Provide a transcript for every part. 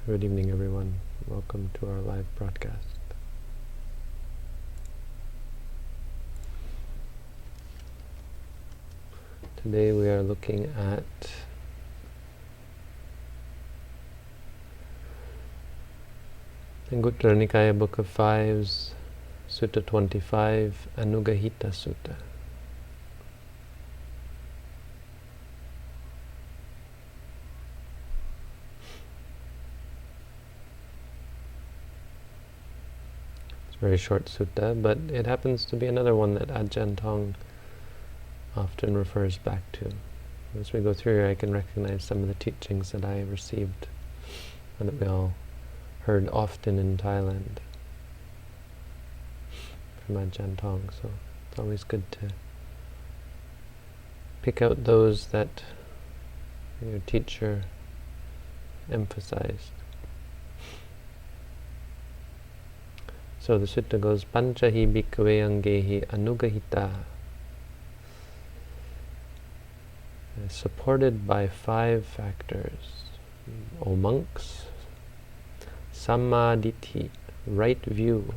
Good evening, everyone. Welcome to our live broadcast. Today we are looking at Anguttara Nikaya Book of Fives, Sutta 25, Anugahita Sutta. It's a very short sutta, but it happens to be another one that Ajahn Tong often refers back to. As we go through here, I can recognize some of the teachings that I received and that we all heard often in Thailand from Ajahn Tong. So it's always good to pick out those that your teacher emphasized. So the sutta goes, Panchahi bhikkhave angehi anugahita, supported by 5 factors. O monks, sammaditthi, right view,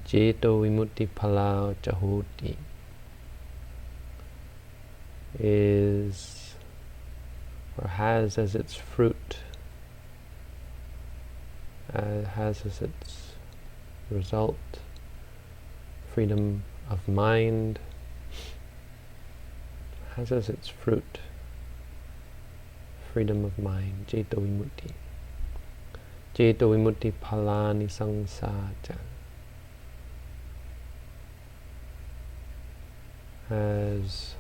jeto vimutti phala chahuti, is or has as its fruit, has as its result freedom of mind, has as its fruit freedom of mind, jeto vimutti. Jeto vimutti phalani samsaja, has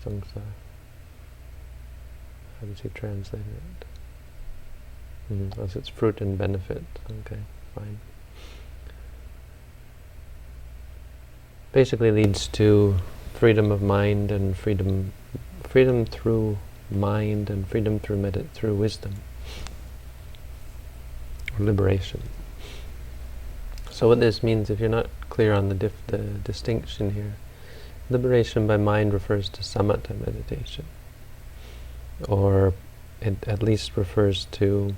samsara. How does he translate it? As its fruit and benefit. Okay, fine. Basically leads to freedom of mind and freedom through mind and freedom through wisdom, or liberation. So what this means, if you're not clear on the distinction here, liberation by mind refers to samatha meditation, or it at least refers to,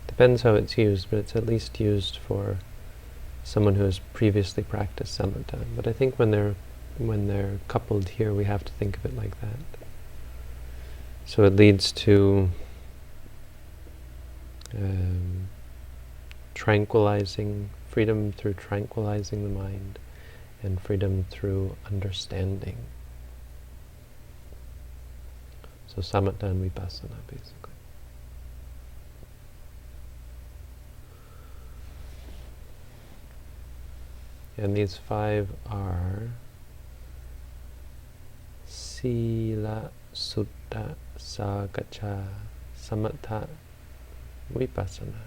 depends how it's used, but it's at least used for someone who has previously practiced samatha. But I think when they're coupled here, we have to think of it like that. So it leads to tranquilizing, freedom through tranquilizing the mind, and freedom through understanding. So samatha and vipassana, basically. And these 5 are Sila, Sutta, Sagacha, Samatha, Vipassana.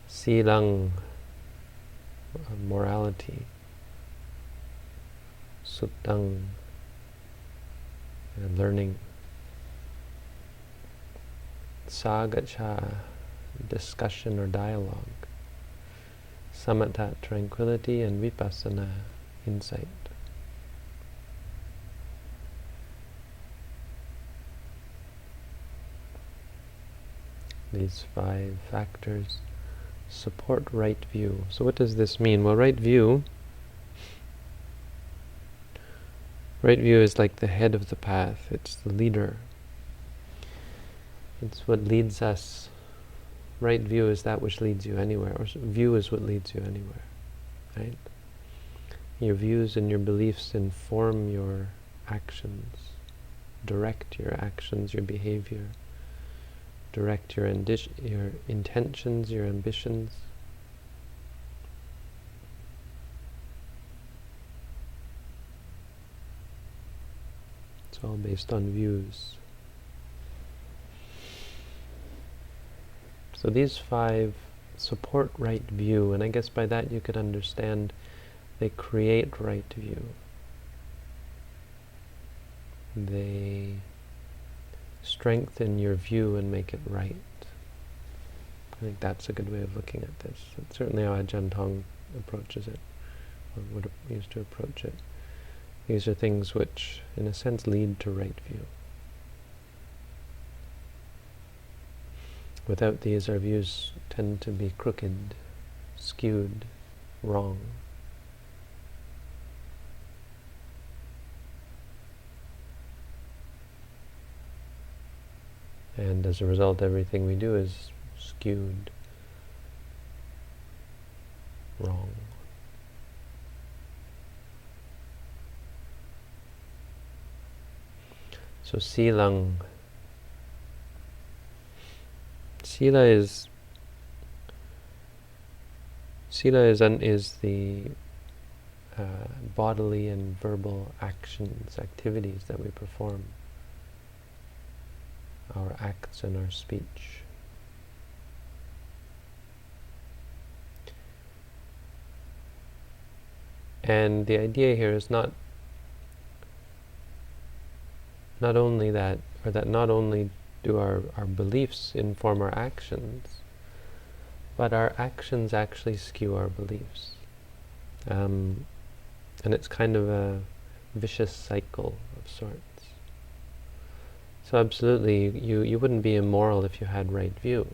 Silang, morality. Suttang, learning. Sagacha, discussion or dialogue. Samatha, tranquility, and vipassana, insight. These 5 factors support right view. So what does this mean? Well, right view is like the head of the path. It's the leader. It's what leads us. Right view is that which leads you anywhere, or view is what leads you anywhere, right? Your views and your beliefs inform your actions, direct your actions, your behavior, direct your intentions, your ambitions. It's all based on views. So these 5 support right view, and I guess by that you could understand they create right view. They strengthen your view and make it right. I think that's a good way of looking at this. That's certainly how Ajahn Tong approaches it. would use to approach it. These are things which, in a sense, lead to right view. Without these, our views tend to be crooked, skewed, wrong. And as a result, everything we do is skewed, wrong. So silang. Sila is the bodily and verbal actions, activities that we perform. Our acts and our speech. And the idea here is not only that, or that not only do our beliefs inform our actions, but our actions actually skew our beliefs. And it's kind of a vicious cycle of sorts. So absolutely, you wouldn't be immoral if you had right view.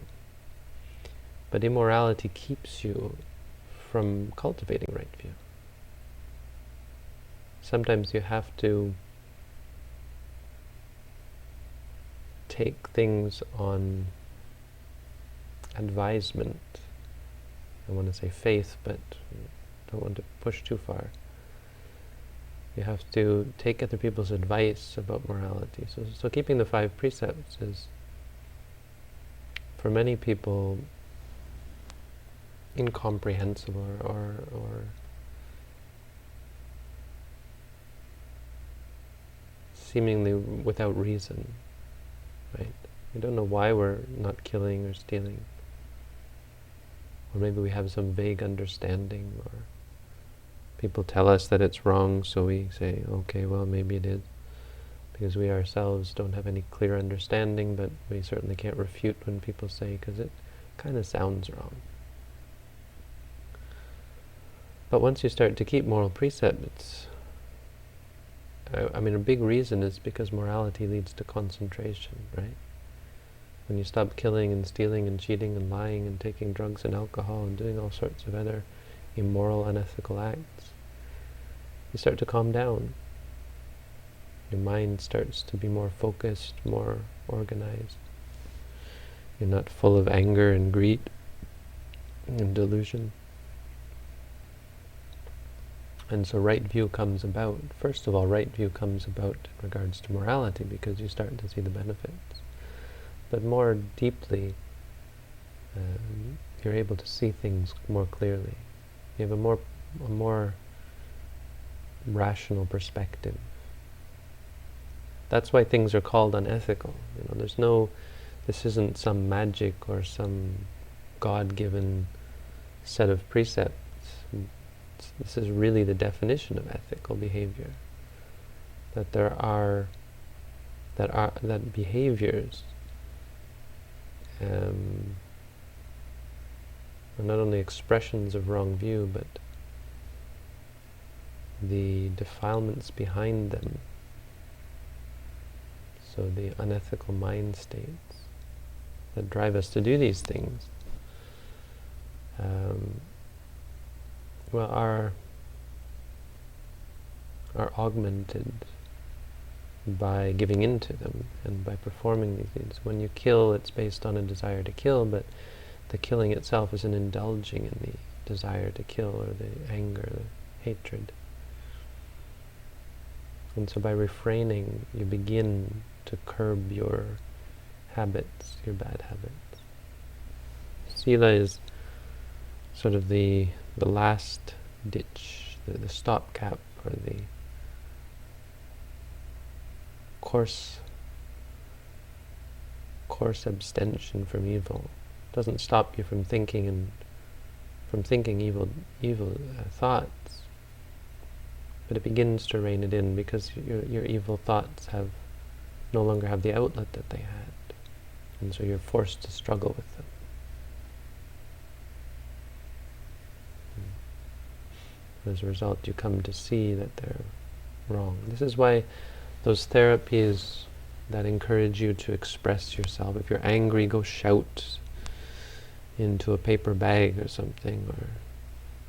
But immorality keeps you from cultivating right view. Sometimes you have to take things on advisement. I want to say faith, but don't want to push too far. You have to take other people's advice about morality. So keeping the 5 precepts is, for many people, incomprehensible or seemingly without reason, right? We don't know why we're not killing or stealing. Or maybe we have some vague understanding, or people tell us that it's wrong, so we say, okay, well, maybe it is. Because we ourselves don't have any clear understanding, but we certainly can't refute when people say, because it kind of sounds wrong. But once you start to keep moral precepts, I mean, a big reason is because morality leads to concentration, right? When you stop killing and stealing and cheating and lying and taking drugs and alcohol and doing all sorts of other immoral, unethical acts, you start to calm down. Your mind starts to be more focused, more organized. You're not full of anger and greed and delusion. And so right view comes about. First of all, right view comes about in regards to morality, because you start to see the benefits. But more deeply, you're able to see things more clearly. You have a more rational perspective. That's why things are called unethical. This isn't some magic or some God-given set of precepts. This is really the definition of ethical behavior. That behaviors are not only expressions of wrong view, but the defilements behind them. So the unethical mind states that drive us to do these things, are augmented by giving in to them and by performing these deeds. When you kill, it's based on a desire to kill, but the killing itself is an indulging in the desire to kill, or the anger, the hatred. And so by refraining, you begin to curb your habits, your bad habits. Sila is sort of the last ditch, the stopgap, or the course abstention from evil. It doesn't stop you from thinking evil thoughts, but it begins to rein it in, because your evil thoughts no longer have the outlet that they had, and so you're forced to struggle with them. As a result, you come to see that they're wrong. This is why those therapies that encourage you to express yourself, if you're angry, go shout into a paper bag or something, or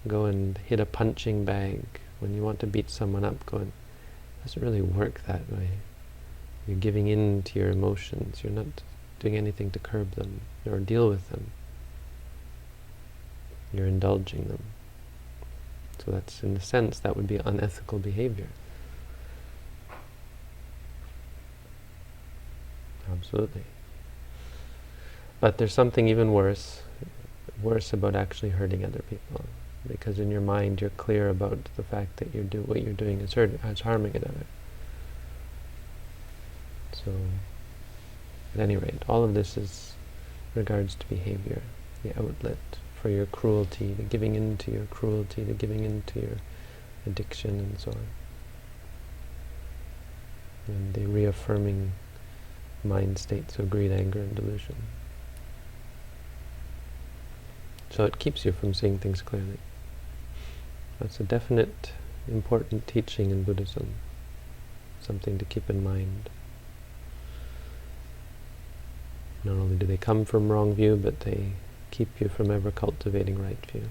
go and hit a punching bag. When you want to beat someone up, it doesn't really work that way. You're giving in to your emotions. You're not doing anything to curb them or deal with them. You're indulging them. So that's, in a sense, that would be unethical behavior. Absolutely. But there's something even worse about actually hurting other people. Because in your mind you're clear about the fact that what you're doing is harming another. So, at any rate, all of this is regards to behavior, the outlet for your cruelty, the giving in to your cruelty, the giving in to your addiction and so on. And the reaffirming mind states of greed, anger, and delusion. So it keeps you from seeing things clearly. That's a definite, important teaching in Buddhism. Something to keep in mind. Not only do they come from wrong view, but they keep you from ever cultivating right view.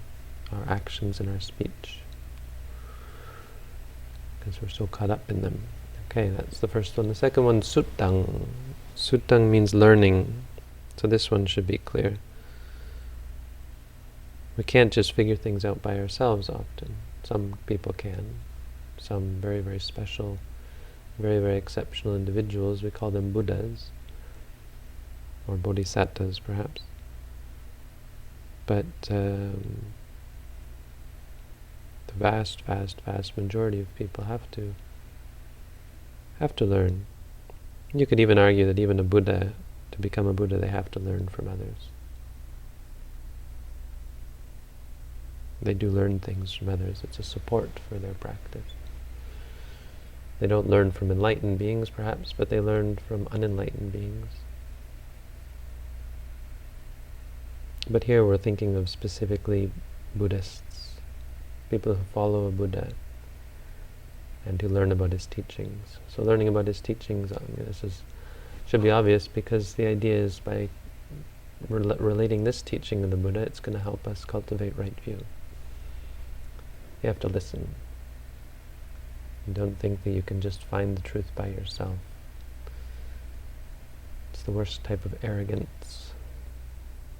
Our actions and our speech. Because we're so caught up in them. Okay, that's the first one. The second one, suttang. Suttang means learning. So this one should be clear. We can't just figure things out by ourselves often. Some people can. Some very, very special, very, very exceptional individuals, we call them Buddhas, or Bodhisattvas perhaps. But the vast, vast, vast majority of people have to learn. You could even argue that even a Buddha, to become a Buddha, they have to learn from others. They do learn things from others. It's a support for their practice. They don't learn from enlightened beings, perhaps, but they learn from unenlightened beings. But here we're thinking of specifically Buddhists, people who follow a Buddha and who learn about his teachings. So learning about his teachings, should be obvious, because the idea is by relating this teaching to the Buddha, it's going to help us cultivate right view. You have to listen. Don't think that you can just find the truth by yourself. It's the worst type of arrogance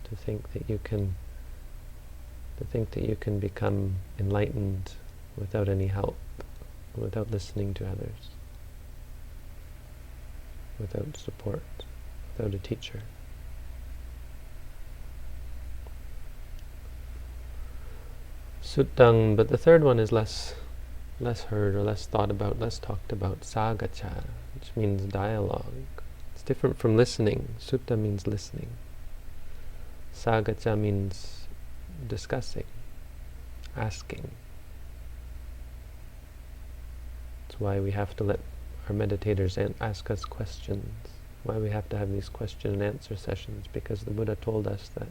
to think that you can become enlightened without any help, without listening to others, without support, without a teacher. Suttang, but the third one is less heard or less thought about, less talked about. Sagacha, which means dialogue. It's different from listening. Sutta means listening. Sagacha means discussing, asking. That's why we have to let our meditators ask us questions. Why we have to have these question and answer sessions, because the Buddha told us that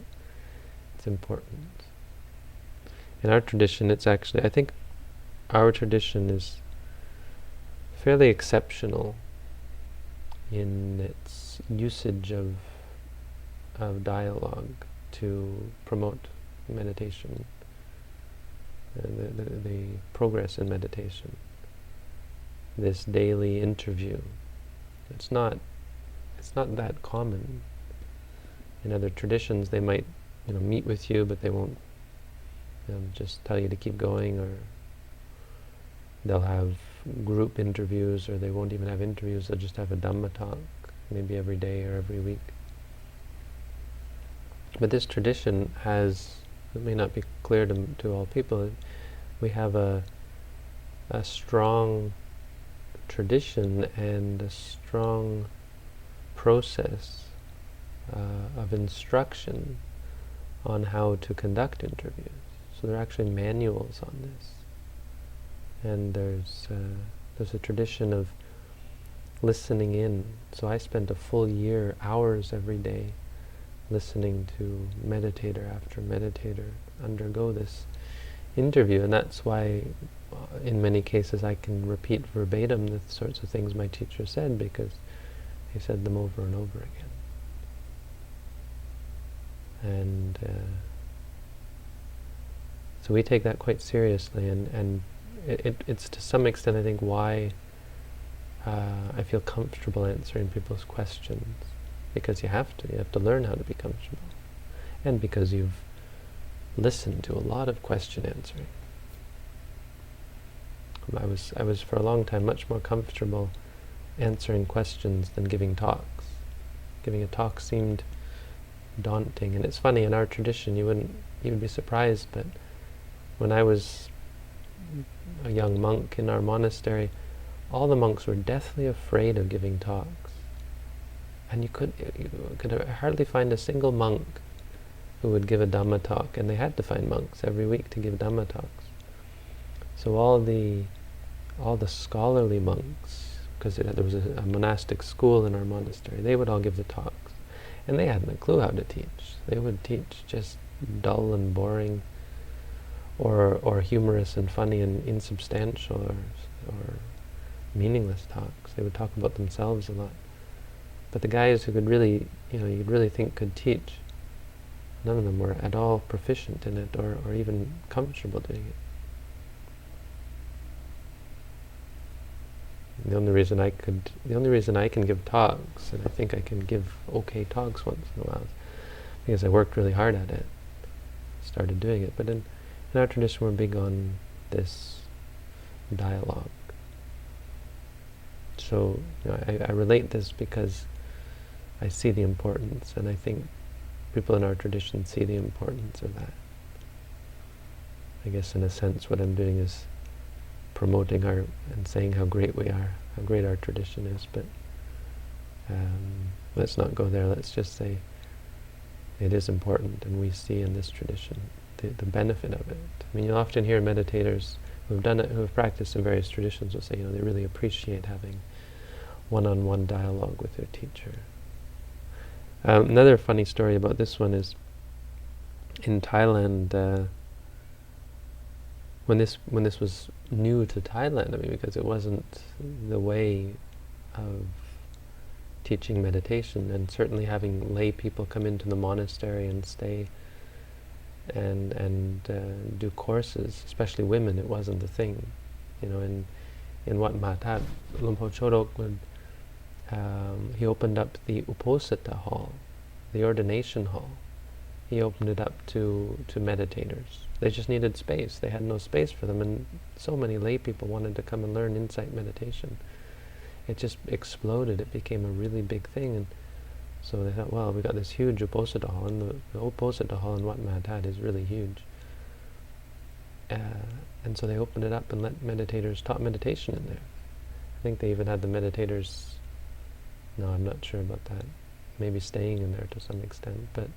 it's important. In our tradition, it's actually, I think our tradition is fairly exceptional in its usage of dialogue to promote meditation, the progress in meditation. This daily interview. It's not that common. In other traditions, they might meet with you, but they won't just tell you to keep going, or they'll have group interviews, or they won't even have interviews, they'll just have a Dhamma talk, maybe every day or every week. But this tradition has, it may not be clear to all people, we have a strong tradition and a strong process of instruction on how to conduct interviews. So there are actually manuals on this. And there's a tradition of listening in. So I spent a full year, hours every day, listening to meditator after meditator undergo this interview, and that's why in many cases I can repeat verbatim the sorts of things my teacher said, because he said them over and over again. And so we take that quite seriously, and it's to some extent, I think, why I feel comfortable answering people's questions, because you have to learn how to be comfortable, and because you've listened to a lot of question answering. I was for a long time much more comfortable answering questions than giving talks. Giving a talk seemed daunting, and it's funny, in our tradition you would be surprised, but when I was a young monk in our monastery, all the monks were deathly afraid of giving talks, and you could hardly find a single monk who would give a Dhamma talk, and they had to find monks every week to give Dhamma talks. So all the scholarly monks, because there was a monastic school in our monastery, they would all give the talks, and they hadn't a clue how to teach. They would teach just dull and boring, or humorous and funny and insubstantial, or meaningless talks. They would talk about themselves a lot. But the guys who could really, you'd really think could teach, none of them were at all proficient in it, or even comfortable doing it. The only reason I can give talks, and I think I can give okay talks once in a while, is because I worked really hard at it, started doing it. But in our tradition, we're big on this dialogue. So I relate this because I see the importance, and I think people in our tradition see the importance of that. I guess in a sense what I'm doing is promoting and saying how great we are, how great our tradition is, but let's not go there. Let's just say it is important, and we see in this tradition the benefit of it. I mean, you'll often hear meditators who have done it, who have practiced in various traditions, will say, they really appreciate having one-on-one dialogue with their teacher. Another funny story about this one is in Thailand, when this was new to Thailand, because it wasn't the way of teaching meditation, and certainly having lay people come into the monastery and stay and do courses, especially women, it wasn't the thing. In Wat Matat, Luang Por Chodok would he opened up the Uposatha hall, the ordination hall. He opened it up to meditators. They just needed space. They had no space for them, and so many lay people wanted to come and learn insight meditation. It just exploded. It became a really big thing, and so they thought, well, we got this huge Uposatha hall, and the Uposatha hall in Wat Matat is really huge. And so they opened it up and let meditators taught meditation in there. I think they even had the meditators, no, I'm not sure about that, maybe staying in there to some extent, but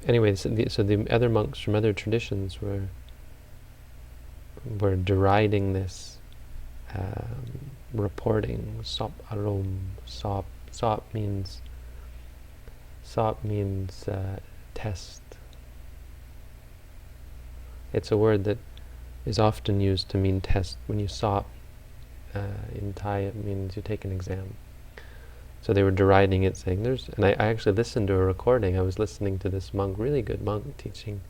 anyway, so the other monks from other traditions were deriding this reporting, sop arom. Sop means test. It's a word that is often used to mean test. When you sop, in Thai it means you take an exam. So they were deriding it, saying and I actually listened to a recording. I was listening to this monk, really good monk, teaching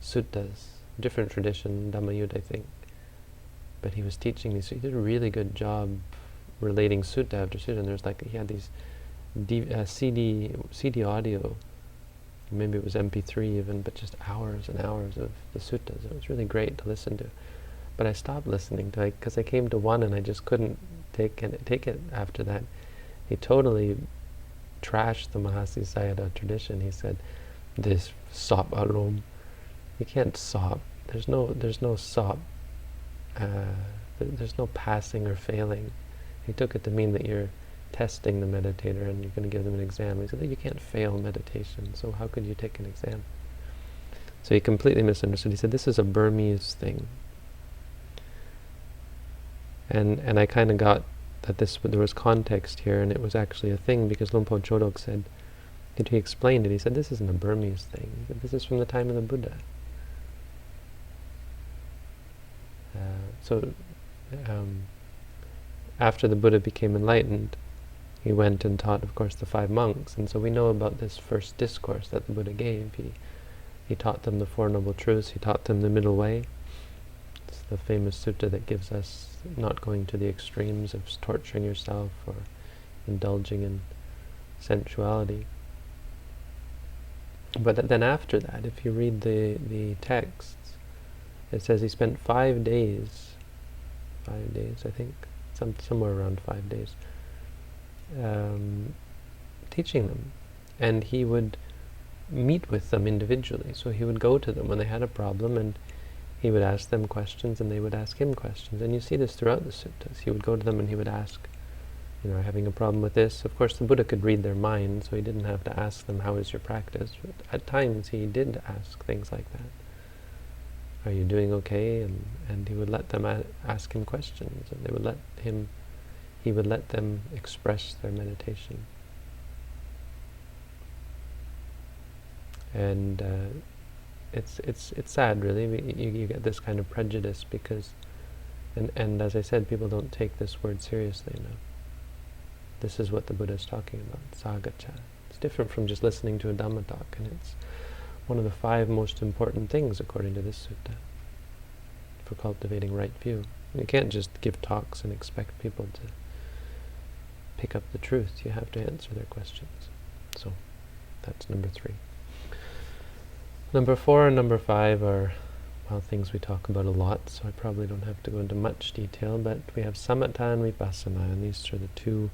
suttas, different tradition, Dhammayutta, I think. But he was teaching these, so he did a really good job relating sutta after sutta, and he had these CD audio, maybe it was MP3 even, but just hours and hours of the suttas. It was really great to listen to. But I stopped listening to it because I came to one and I just couldn't take it after that. He totally trashed the Mahasi Sayadaw tradition. He said, this sop arom, you can't sop. There's no sop. There's no passing or failing. He took it to mean that you're testing the meditator and you're going to give them an exam. He said that you can't fail meditation, so how could you take an exam? So he completely misunderstood. He said this is a Burmese thing. And I kind of got that there was context here, and it was actually a thing, because Luang Por Chodok said He explained it. He said, this isn't a Burmese thing. He said, this is from the time of the Buddha. So after the Buddha became enlightened, he went and taught, of course, the 5 monks. And so we know about this first discourse that the Buddha gave. He taught them the Four Noble Truths. He taught them the middle way. It's the famous sutta that gives us not going to the extremes of torturing yourself or indulging in sensuality. But then after that, if you read the texts, it says he spent 5 days, I think, somewhere around 5 days, teaching them. And he would meet with them individually. So he would go to them when they had a problem, and he would ask them questions, and they would ask him questions. And you see this throughout the suttas. He would go to them and he would ask, having a problem with this. Of course, the Buddha could read their minds, so he didn't have to ask them, how is your practice? But at times he did ask things like that. Are you doing okay? And he would let them ask him questions, and he would let them express their meditation. And it's sad, really. You get this kind of prejudice because, and as I said, people don't take this word seriously enough. This is what the Buddha is talking about, sagacha. It's different from just listening to a Dhamma talk, and it's one of the 5 most important things, according to this sutta, for cultivating right view. You can't just give talks and expect people to pick up the truth. You have to answer their questions. So, that's number 3. Number 4 and number 5 are, things we talk about a lot, so I probably don't have to go into much detail, but we have samatha and vipassana, and these are the 2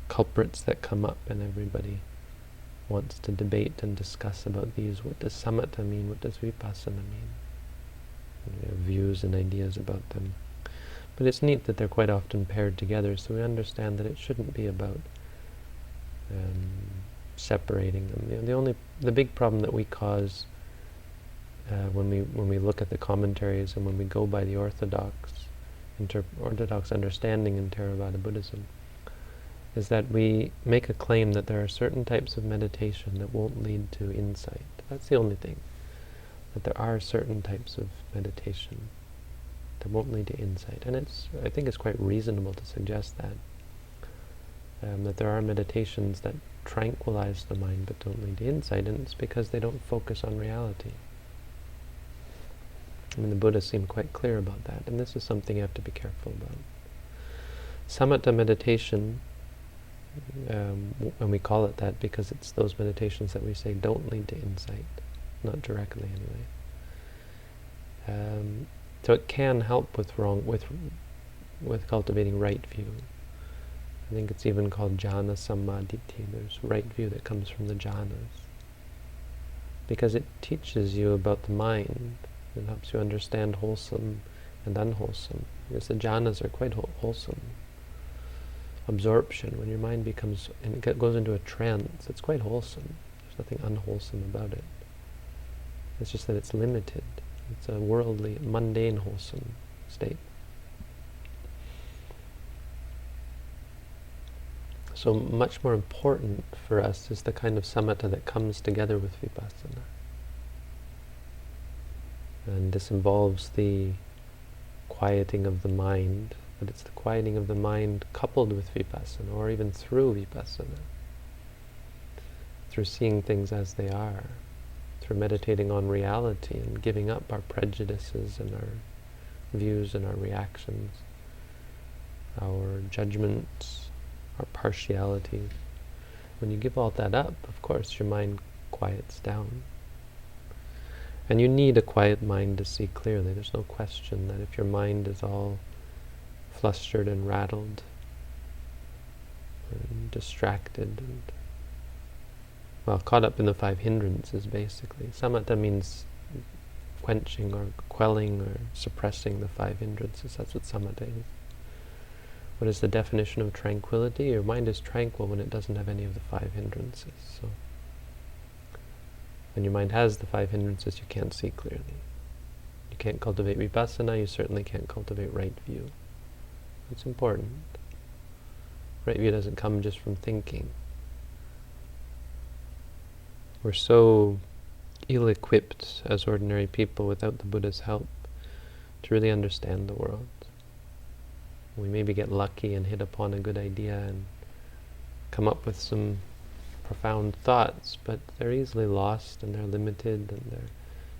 culprits that come up, and everybody wants to debate and discuss about these. What does samatha mean? What does vipassana mean? And we have views and ideas about them. But it's neat that they're quite often paired together, so we understand that it shouldn't be about separating them. The big problem that we cause when we look at the commentaries and when we go by the orthodox understanding in Theravada Buddhism is that we make a claim that there are certain types of meditation that won't lead to insight. That's the only thing. That there are certain types of meditation that won't lead to insight. And I think it's quite reasonable to suggest that. That there are meditations that tranquilize the mind but don't lead to insight, and it's because they don't focus on reality. I mean, the Buddha seemed quite clear about that, and this is something you have to be careful about. Samatha meditation, and we call it that because it's those meditations that we say don't lead to insight, not directly anyway. So it can help with cultivating right view. I think it's even called jhana sammaditthi. There's right view that comes from the jhanas, because it teaches you about the mind. It helps you understand wholesome and unwholesome, because the jhanas are quite wholesome. Absorption, when your mind becomes, and it goes into a trance, it's quite wholesome. There's nothing unwholesome about it. It's just that it's limited. It's a worldly, mundane, wholesome state. So much more important for us is the kind of samatha that comes together with vipassana. And this involves the quieting of the mind, but it's the quieting of the mind coupled with vipassana, or even through vipassana, through seeing things as they are, through meditating on reality and giving up our prejudices and our views and our reactions, our judgments, our partialities. When you give all that up, of course, your mind quiets down. And you need a quiet mind to see clearly. There's no question that if your mind is all flustered and rattled and distracted and, caught up in the 5 hindrances, basically. Samatha means quenching or quelling or suppressing the 5 hindrances. That's what samatha is. What is the definition of tranquility? Your mind is tranquil when it doesn't have any of the 5 hindrances. So when your mind has the 5 hindrances, you can't see clearly. You can't cultivate vipassana, you certainly can't cultivate right view. It's important. Right view doesn't come just from thinking. We're so ill-equipped as ordinary people without the Buddha's help to really understand the world. We maybe get lucky and hit upon a good idea and come up with some profound thoughts, but they're easily lost and they're limited and they're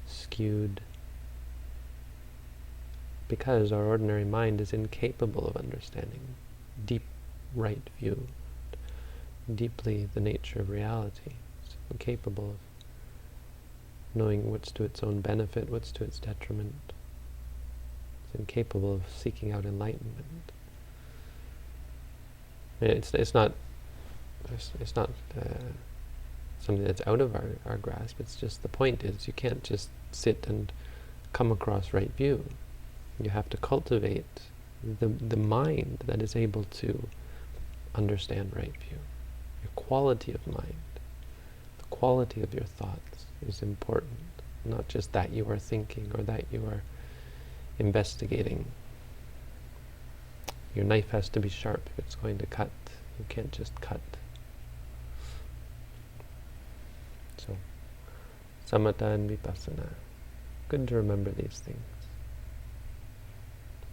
skewed because our ordinary mind is incapable of understanding deep right view, deeply the nature of reality. It's incapable of knowing what's to its own benefit, what's to its detriment. It's incapable of seeking out enlightenment. It's not something that's out of our grasp. It's just the point is you can't just sit and come across right view. You have to cultivate the mind that is able to understand right view. Your quality of mind, the quality of your thoughts is important, not just that you are thinking or that you are investigating. Your knife has to be sharp if it's going to cut. You can't just cut. So, samatha and vipassana. Good to remember these things.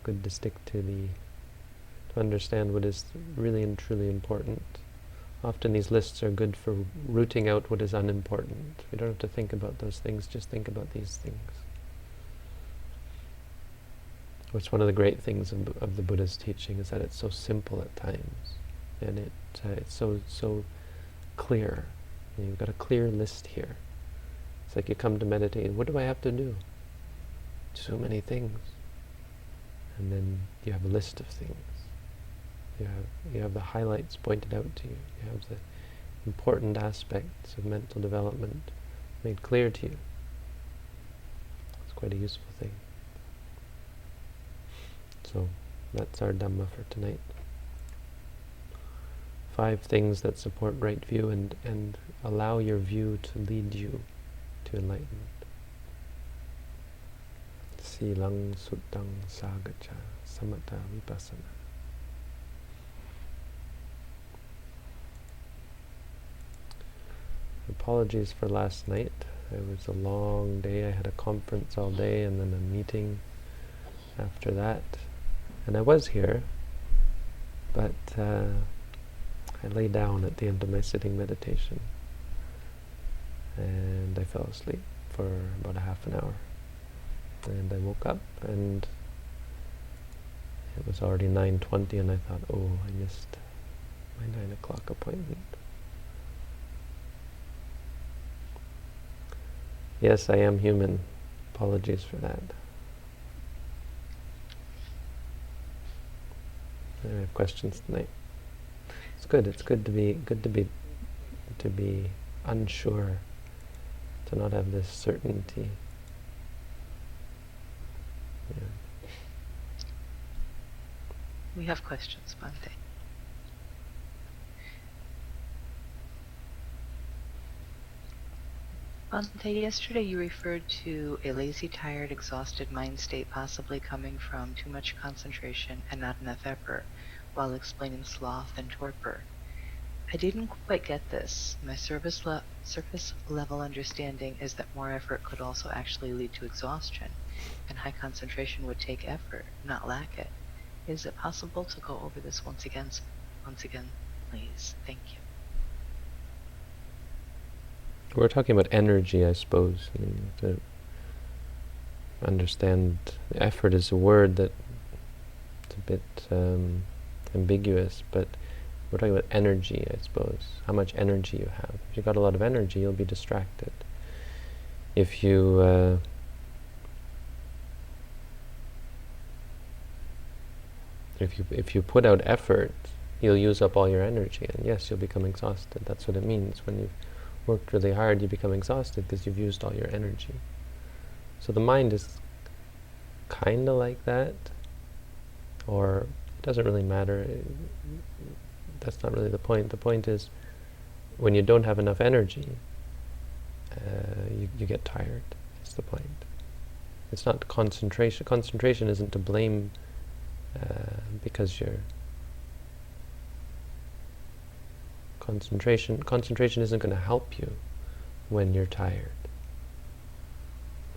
Good to stick to understand what is really and truly important. Often these lists are good for rooting out what is unimportant. You don't have to think about those things, just think about these things. Which one of the great things of the Buddha's teaching is that it's so simple at times, and it's so clear. You've got a clear list here. It's like you come to meditate, what do I have to do? So many things. And then you have a list of things. You have the highlights pointed out to you. You have the important aspects of mental development made clear to you. It's quite a useful thing. So that's our Dhamma for tonight. 5 things that support right view and allow your view to lead you to enlightenment. Silang Suttang Sagacha Samatha Vipassana. Apologies for last night. It was a long day. I had a conference all day and then a meeting after that. And I was here, but I lay down at the end of my sitting meditation and I fell asleep for about a half an hour. And I woke up and it was already 9:20 and I thought, oh, I missed my 9 o'clock appointment. Yes, I am human. Apologies for that. I have questions tonight. It's good. It's good to be unsure, to not have this certainty. Yeah. We have questions, Bhante. Bhante, yesterday you referred to a lazy, tired, exhausted mind state possibly coming from too much concentration and not enough effort, while explaining sloth and torpor. I didn't quite get this. My surface level understanding is that more effort could also actually lead to exhaustion, and high concentration would take effort, not lack it. Is it possible to go over this once again, please? Thank you. We're talking about energy, I suppose. I mean, to understand, effort is a word that it's a bit ambiguous, but we're talking about energy, I suppose. How much energy you have. If you've got a lot of energy, you'll be distracted. If you if you put out effort, you'll use up all your energy, and yes, you'll become exhausted. That's what it means. When you've worked really hard, you become exhausted because you've used all your energy. So the mind is kind of like that, or it doesn't really matter. That's not really the point. The point is, when you don't have enough energy, you get tired. That's the point. It's not concentration. Concentration isn't to blame because you're... Concentration isn't going to help you. when you're tired.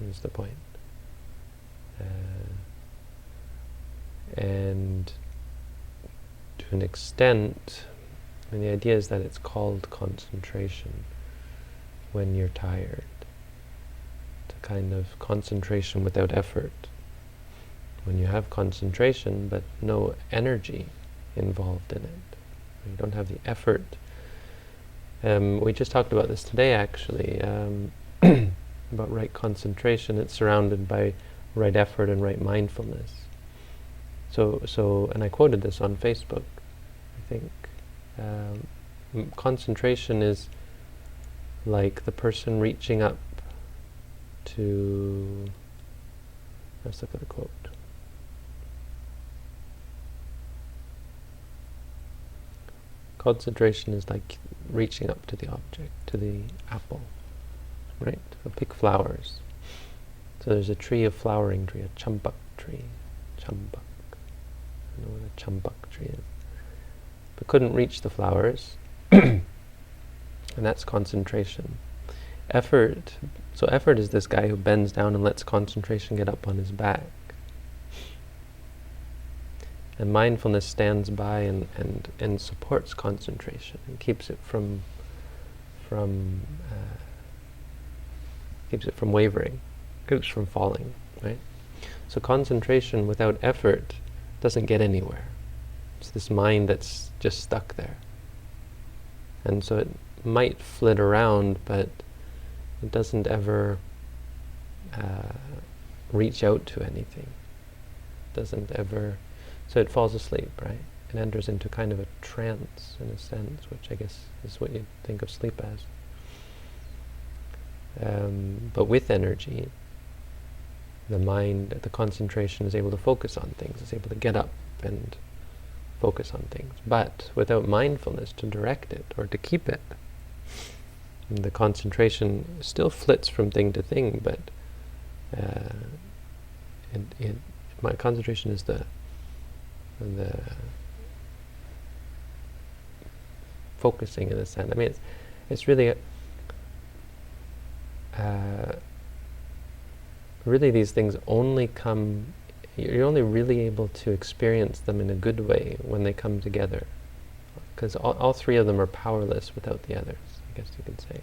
Is the point. And to an extent, the idea is that it's called concentration when you're tired. It's a kind of concentration without effort. When you have concentration but no energy involved in it, you don't have the effort. We just talked about this today, actually, about right concentration. It's surrounded by right effort and right mindfulness. So, and I quoted this on Facebook, I think. Concentration is like the person reaching up to... Let's look at the quote. Concentration is like reaching up to the object, to the apple, right? So pick flowers. So there's a tree, a flowering tree, a champak tree. Champak. I don't know what a champak tree is. But couldn't reach the flowers. And that's concentration. Effort. So effort is this guy who bends down and lets concentration get up on his back. And mindfulness stands by and supports concentration and keeps it from wavering, keeps it from falling, right? So concentration without effort doesn't get anywhere. It's this mind that's just stuck there. And so it might flit around, but it doesn't ever reach out to anything. It doesn't ever... So it falls asleep, right? It enters into kind of a trance, in a sense, which I guess is what you think of sleep as. But with energy, the mind, the concentration is able to focus on things, is able to get up and focus on things. But without mindfulness to direct it or to keep it, the concentration still flits from thing to thing, but my concentration is the focusing, in a sense. I mean, it's really really these things only come, you're only really able to experience them in a good way when they come together, because all three of them are powerless without the others, I guess you could say.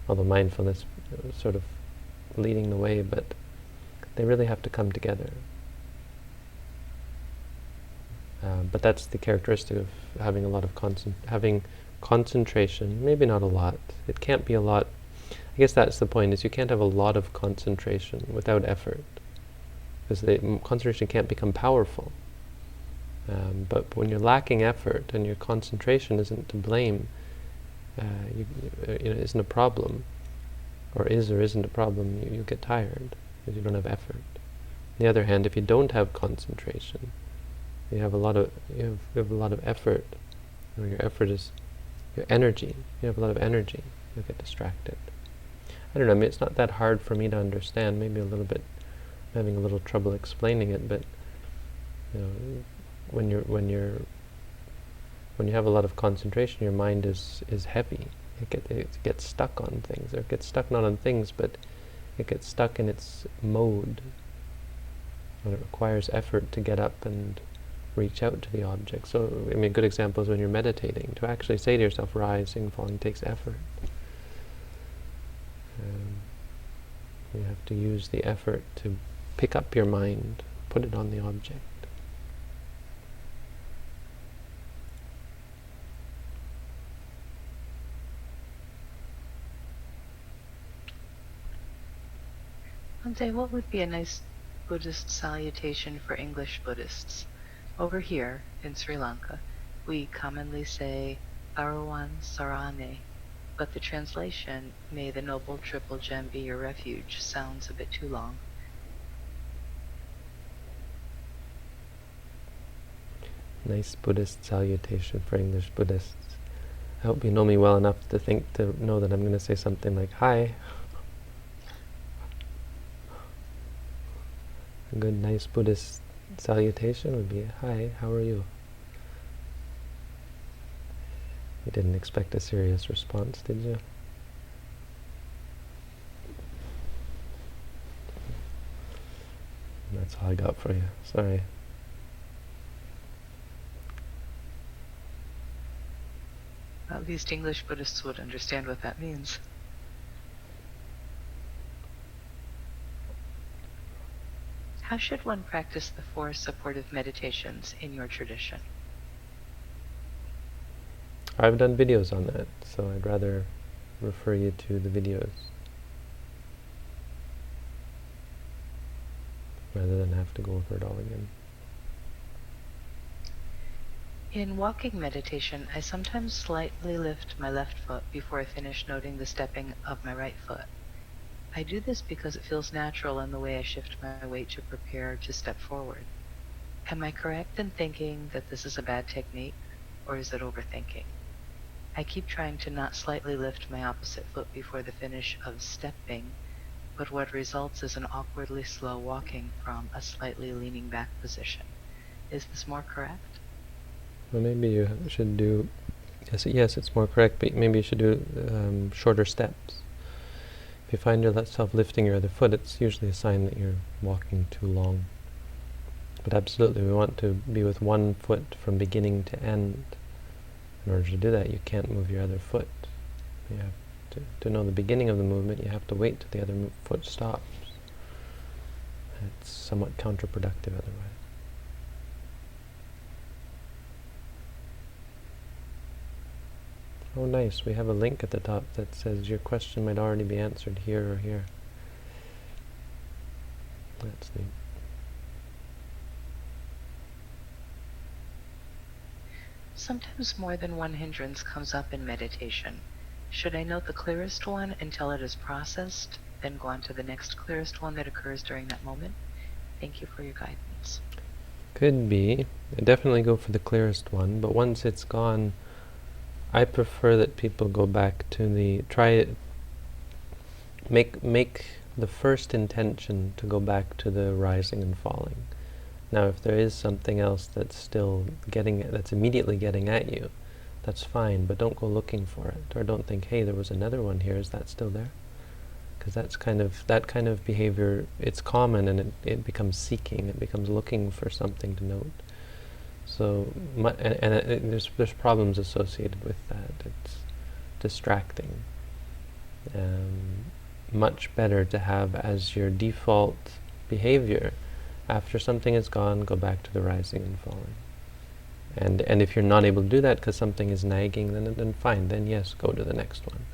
Although mindfulness is sort of leading the way, but they really have to come together. But that's the characteristic of having a lot of concentration. Maybe not a lot. It can't be a lot. I guess that's the point, is you can't have a lot of concentration without effort, because concentration can't become powerful. But when you're lacking effort and your concentration isn't to blame, isn't a problem, or isn't a problem, you get tired because you don't have effort. On the other hand, if you don't have concentration, you have a lot of effort, or your effort is your energy. You have a lot of energy. You'll get distracted. I don't know. I mean, it's not that hard for me to understand. Maybe a little bit. I'm having a little trouble explaining it, but when you have a lot of concentration, your mind is heavy. It gets stuck on things, or it gets stuck not on things, but it gets stuck in its mode. And it requires effort to get up and reach out to the object. So, I mean, a good example is when you're meditating. To actually say to yourself, rising, falling, takes effort. You have to use the effort to pick up your mind, put it on the object. Ante, what would be a nice Buddhist salutation for English Buddhists? Over here, in Sri Lanka, we commonly say Arawan Sarane, but the translation, "May the Noble Triple Gem be your refuge," sounds a bit too long. Nice Buddhist salutation for English Buddhists. I hope you know me well enough to know that I'm going to say something like, "Hi." A good, nice Buddhist salutation would be, "Hi, how are you?" You didn't expect a serious response, did you? That's all I got for you. Sorry. At least English Buddhists would understand what that means. How should one practice the 4 supportive meditations in your tradition? I've done videos on that, so I'd rather refer you to the videos rather than have to go over it all again. In walking meditation, I sometimes slightly lift my left foot before I finish noting the stepping of my right foot. I do this because it feels natural in the way I shift my weight to prepare to step forward. Am I correct in thinking that this is a bad technique, or is it overthinking? I keep trying to not slightly lift my opposite foot before the finish of stepping, but what results is an awkwardly slow walking from a slightly leaning back position. Is this more correct? Well, maybe you should do... Yes, it's more correct, but maybe you should do shorter steps. If you find yourself lifting your other foot, it's usually a sign that you're walking too long. But absolutely, we want to be with one foot from beginning to end. In order to do that, you can't move your other foot. You have to know the beginning of the movement, you have to wait till the other foot stops. It's somewhat counterproductive otherwise. Oh, nice. We have a link at the top that says your question might already be answered here or here. That's neat. Sometimes more than one hindrance comes up in meditation. Should I note the clearest one until it is processed, then go on to the next clearest one that occurs during that moment? Thank you for your guidance. Could be. Definitely go for the clearest one, but once it's gone, I prefer that people go back to make the first intention to go back to the rising and falling. Now, if there is something else that's that's immediately getting at you, that's fine, but don't go looking for it, or don't think, hey, there was another one here, is that still there? Because that kind of behavior, it's common, and it becomes seeking, it becomes looking for something to note. So, there's problems associated with that. It's distracting. Much better to have as your default behavior, after something is gone, go back to the rising and falling. And if you're not able to do that because something is nagging, then fine, then yes, go to the next one.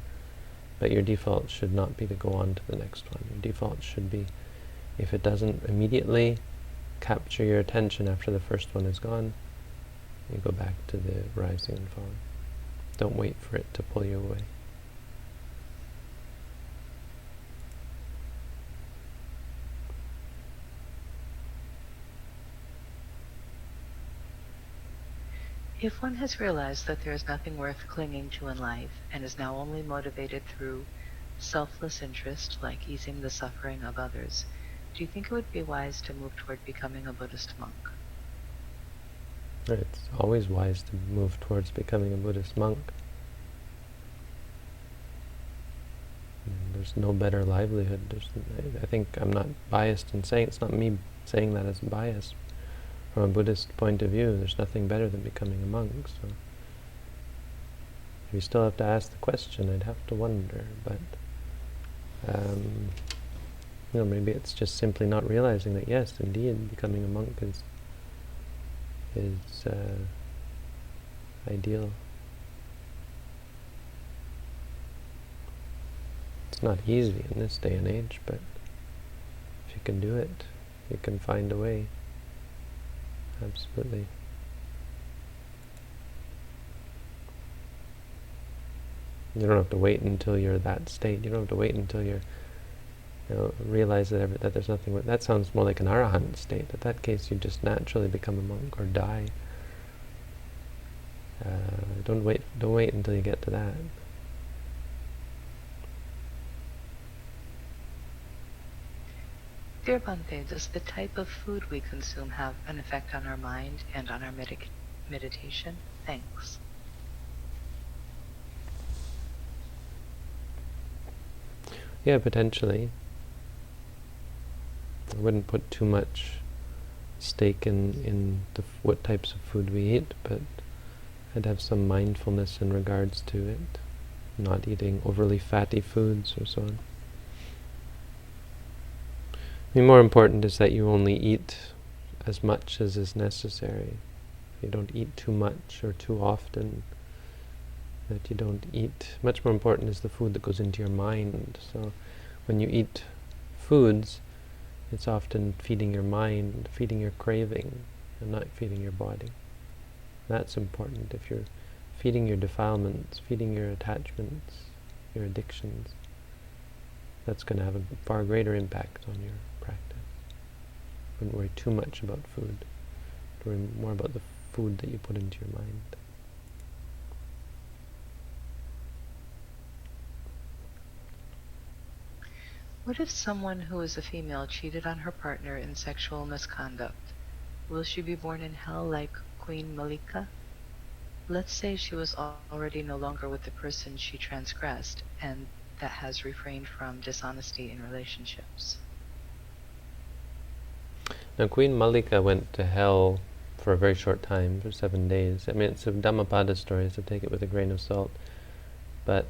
But your default should not be to go on to the next one. Your default should be, if it doesn't immediately capture your attention after the first one is gone, you go back to the rising and falling. Don't wait for it to pull you away. If one has realized that there is nothing worth clinging to in life and is now only motivated through selfless interest, like easing the suffering of others, do you think it would be wise to move toward becoming a Buddhist monk? It's always wise to move towards becoming a Buddhist monk. There's no better livelihood. I think I'm not biased in saying, it's not me saying that as bias. From a Buddhist point of view, there's nothing better than becoming a monk. So, if you still have to ask the question, I'd have to wonder. But, maybe it's just simply not realizing that, yes, indeed, becoming a monk is ideal. It's not easy in this day and age, but if you can do it, you can find a way. Absolutely. You don't have to wait until you're that state. You don't have to wait until you're, realize that there's nothing. That sounds more like an arahant state. In that case, you just naturally become a monk or die. Don't wait until you get to that. Dear Bhante, does the type of food we consume have an effect on our mind and on our meditation? Thanks. Yeah, potentially. I wouldn't put too much stake in what types of food we eat, but I'd have some mindfulness in regards to it, not eating overly fatty foods or so on. I mean, more important is that you only eat as much as is necessary. You don't eat too much or too often. That you don't eat. Much more important is the food that goes into your mind. So when you eat foods, it's often feeding your mind, feeding your craving, and not feeding your body. That's important. If you're feeding your defilements, feeding your attachments, your addictions, that's going to have a far greater impact on your practice. Wouldn't worry too much about food. Worry more about the food that you put into your mind. What if someone who is a female cheated on her partner in sexual misconduct? Will she be born in hell like Queen Malika? Let's say she was already no longer with the person she transgressed and that has refrained from dishonesty in relationships. Now Queen Malika went to hell for a very short time, for 7 days. I mean, it's a Dhammapada story, so take it with a grain of salt. But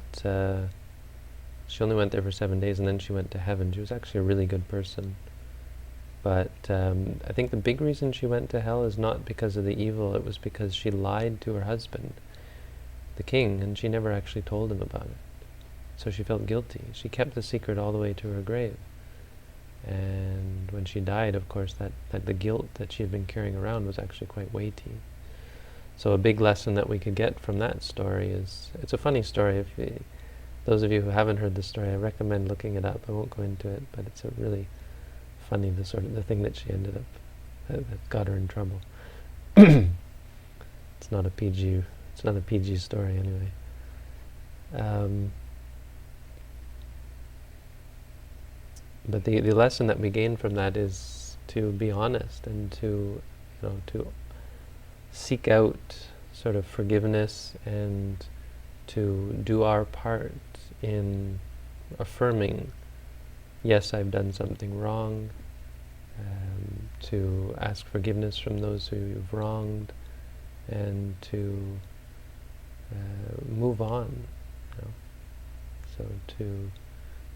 she only went there for 7 days, and then she went to heaven. She was actually a really good person. But I think the big reason she went to hell is not because of the evil, it was because she lied to her husband, the king, and she never actually told him about it. So she felt guilty. She kept the secret all the way to her grave. And when she died, of course, that the guilt that she had been carrying around was actually quite weighty. So a big lesson that we could get from that story is, it's a funny story. Those of you who haven't heard the story, I recommend looking it up. I won't go into it, but it's a really funny, the thing that she ended up, that got her in trouble. It's not a PG story anyway. But the lesson that we gain from that is to be honest and to seek out sort of forgiveness and to do our part in affirming, yes, I've done something wrong, to ask forgiveness from those who you've wronged, and to move on. So to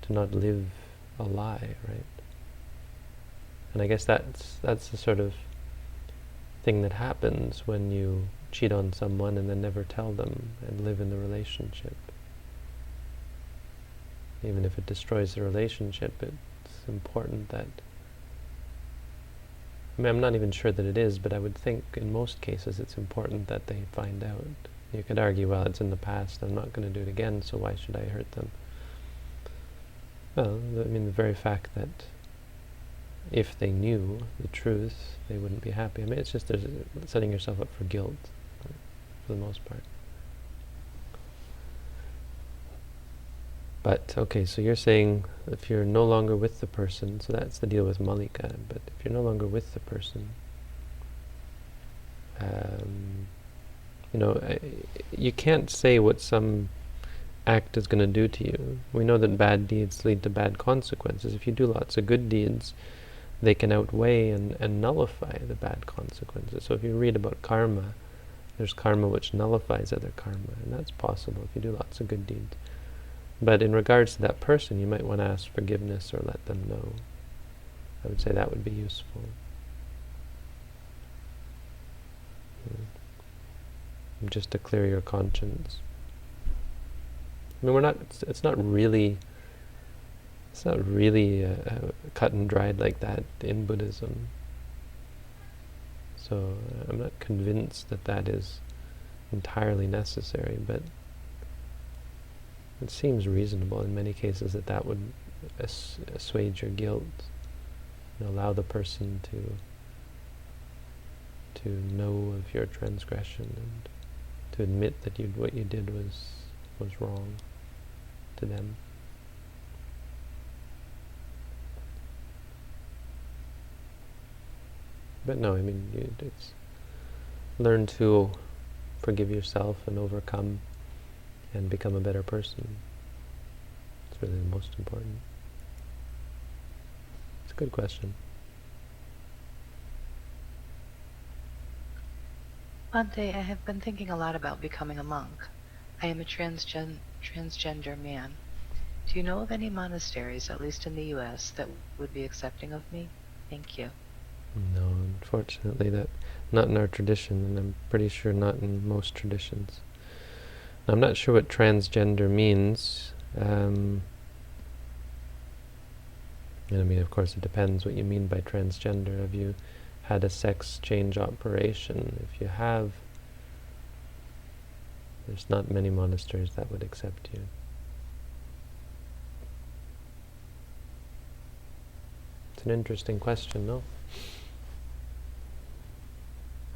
not live a lie, right? And I guess that's the sort of thing that happens when you cheat on someone and then never tell them and live in the relationship. Even if it destroys the relationship, it's important that, I mean, I'm not even sure that it is, but I would think in most cases it's important that they find out. You could argue, well, it's in the past, I'm not going to do it again, so why should I hurt them? Well, I mean, the very fact that if they knew the truth, they wouldn't be happy. I mean, it's just setting yourself up for guilt, for the most part. But, okay, so you're saying if you're no longer with the person, so that's the deal with Malika, but if you're no longer with the person, you can't say what some act is going to do to you. We know that bad deeds lead to bad consequences. If you do lots of good deeds, they can outweigh and nullify the bad consequences. So if you read about karma, there's karma which nullifies other karma, and that's possible if you do lots of good deeds. But in regards to that person, you might want to ask forgiveness or let them know. I would say that would be useful. Just to clear your conscience. I mean, it's not really cut and dried like that in Buddhism. So I'm not convinced that is entirely necessary, but it seems reasonable in many cases that would assuage your guilt, allow the person to know of your transgression and to admit that what you did was wrong to them. But no, I mean, it's learn to forgive yourself and overcome and become a better person. It's really the most important. It's a good question. Bhante, I have been thinking a lot about becoming a monk. I am a transgender man. Do you know of any monasteries, at least in the US, that would be accepting of me? Thank you. No, unfortunately, that not in our tradition, and I'm pretty sure not in most traditions. I'm not sure what transgender means. And I mean, of course, it depends what you mean by transgender. Have you had a sex change operation? If you have, there's not many monasteries that would accept you. It's an interesting question, no?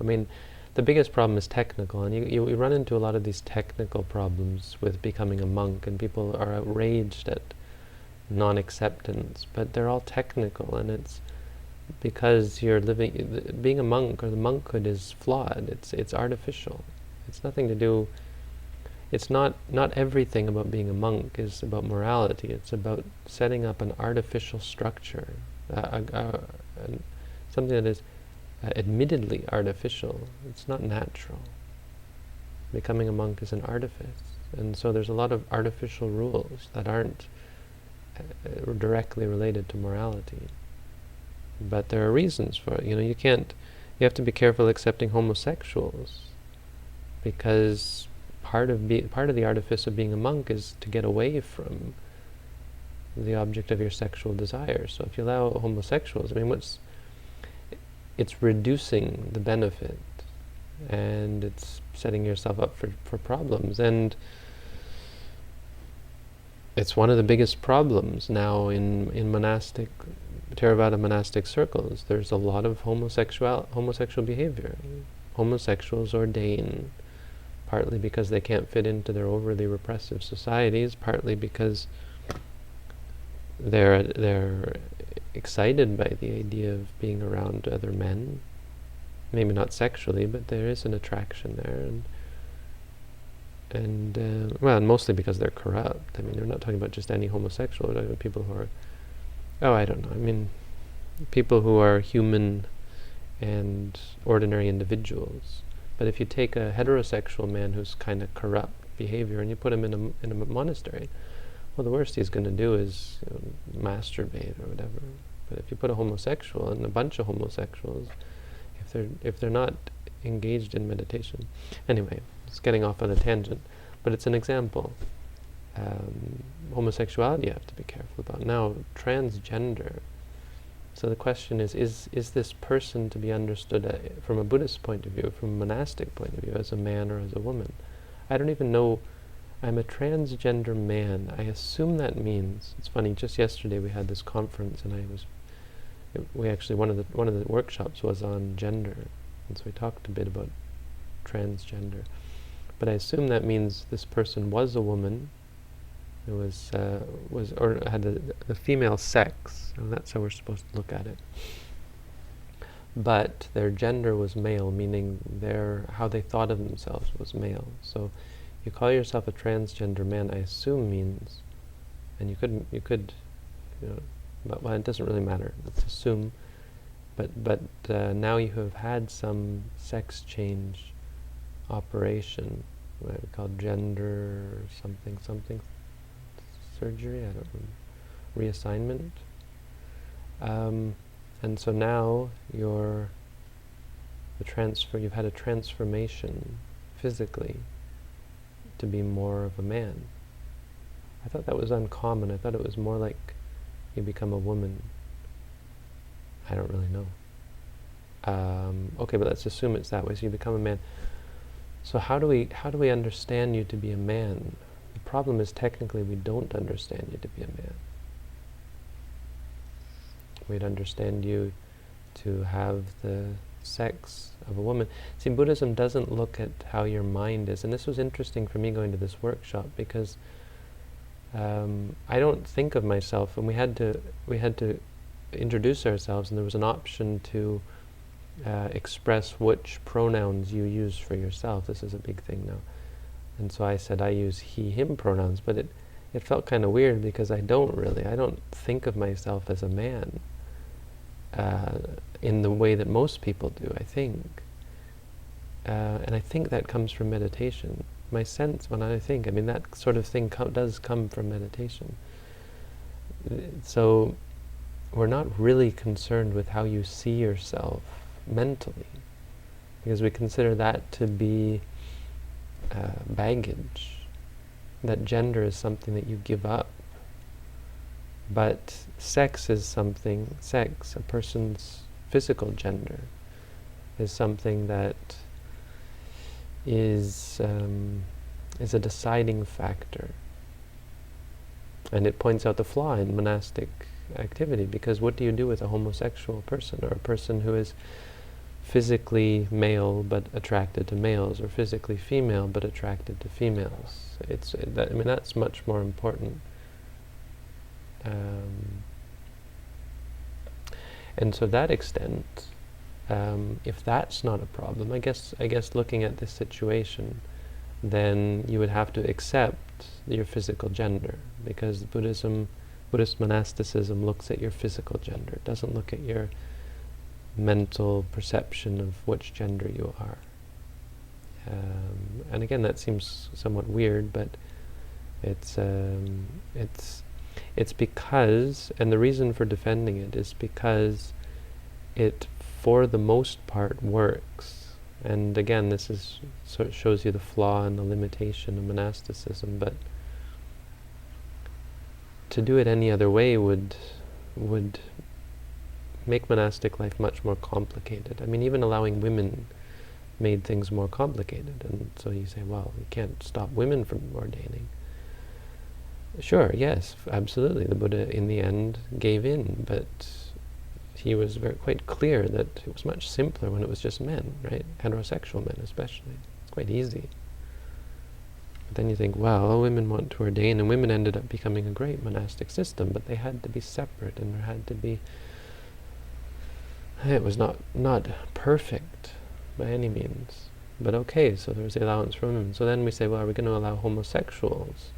I mean, the biggest problem is technical, and you run into a lot of these technical problems with becoming a monk, and people are outraged at non-acceptance, but they're all technical, and it's because you're living, being a monk or the monkhood is flawed. It's artificial. It's nothing to do. It's not everything about being a monk is about morality. It's about setting up an artificial structure, something that is admittedly artificial. It's not natural. Becoming a monk is an artifice, and so there's a lot of artificial rules that aren't directly related to morality. But there are reasons for it. You have to be careful accepting homosexuals, because part of the artifice of being a monk is to get away from the object of your sexual desire. So if you allow homosexuals, I mean, it's reducing the benefit, and it's setting yourself up for problems. And it's one of the biggest problems now in Theravada monastic circles. There's a lot of homosexual behavior. Homosexuals ordain, partly because they can't fit into their overly repressive societies, partly because they're excited by the idea of being around other men. Maybe not sexually, but there is an attraction there, and mostly because they're corrupt. I mean, they're not talking about just any homosexual. They're talking about people who are, I don't know. I mean, people who are human and ordinary individuals. But if you take a heterosexual man who's kind of corrupt behavior and you put him in a monastery, well, the worst he's going to do is masturbate or whatever. But if you put a homosexual and a bunch of homosexuals, if they're not engaged in meditation, anyway, it's getting off on a tangent, but it's an example. Homosexuality you have to be careful about. Now, transgender. So the question is this person to be understood from a Buddhist point of view, from a monastic point of view, as a man or as a woman? I don't even know. I'm a transgender man. I assume that means, it's funny, just yesterday we had this conference, and one of the workshops was on gender, and so we talked a bit about transgender. But I assume that means this person was a woman, who or had the female sex, and that's how we're supposed to look at it. But their gender was male, meaning how they thought of themselves was male. So you call yourself a transgender man, I assume means, and you could, but it doesn't really matter. Let's assume. But now you have had some sex change operation, what we call gender something surgery. I don't know, reassignment. And so now you've had a transformation physically to be more of a man. I thought that was uncommon. I thought it was more like you become a woman. I don't really know. Okay, but let's assume it's that way. So you become a man. So how do we understand you to be a man? The problem is technically we don't understand you to be a man. We'd understand you to have the sex of a woman. See, Buddhism doesn't look at how your mind is, and this was interesting for me going to this workshop, because I don't think of myself, and we had to introduce ourselves, and there was an option to express which pronouns you use for yourself. This is a big thing now. And so I said I use he, him pronouns, but it felt kind of weird, because I don't think of myself as a man in the way that most people do, I think. and I think that comes from meditation. My sense, when I think, I mean, that sort of thing does come from meditation. So we're not really concerned with how you see yourself mentally, because we consider that to be baggage, that gender is something that you give up. But sex is something, a person's physical gender, is something that is a deciding factor. And it points out the flaw in monastic activity, because what do you do with a homosexual person, or a person who is physically male but attracted to males, or physically female but attracted to females? That's much more important. And so that extent, if that's not a problem, I guess looking at this situation, then you would have to accept your physical gender, because Buddhist monasticism looks at your physical gender. It doesn't look at your mental perception of which gender you are. And again, that seems somewhat weird, but it's because, and the reason for defending it is because it, for the most part, works. And again, this is sort of shows you the flaw and the limitation of monasticism. But to do it any other way would make monastic life much more complicated. I mean, even allowing women made things more complicated. And so you say, well, you can't stop women from ordaining. Sure, yes, absolutely. The Buddha, in the end, gave in, but he was quite clear that it was much simpler when it was just men, right? Heterosexual men especially. It's quite easy. But then you think, well, women want to ordain, and women ended up becoming a great monastic system, but they had to be separate, and there had to be... It was not perfect by any means. But okay, so there was the allowance for women. So then we say, well, are we going to allow homosexuals?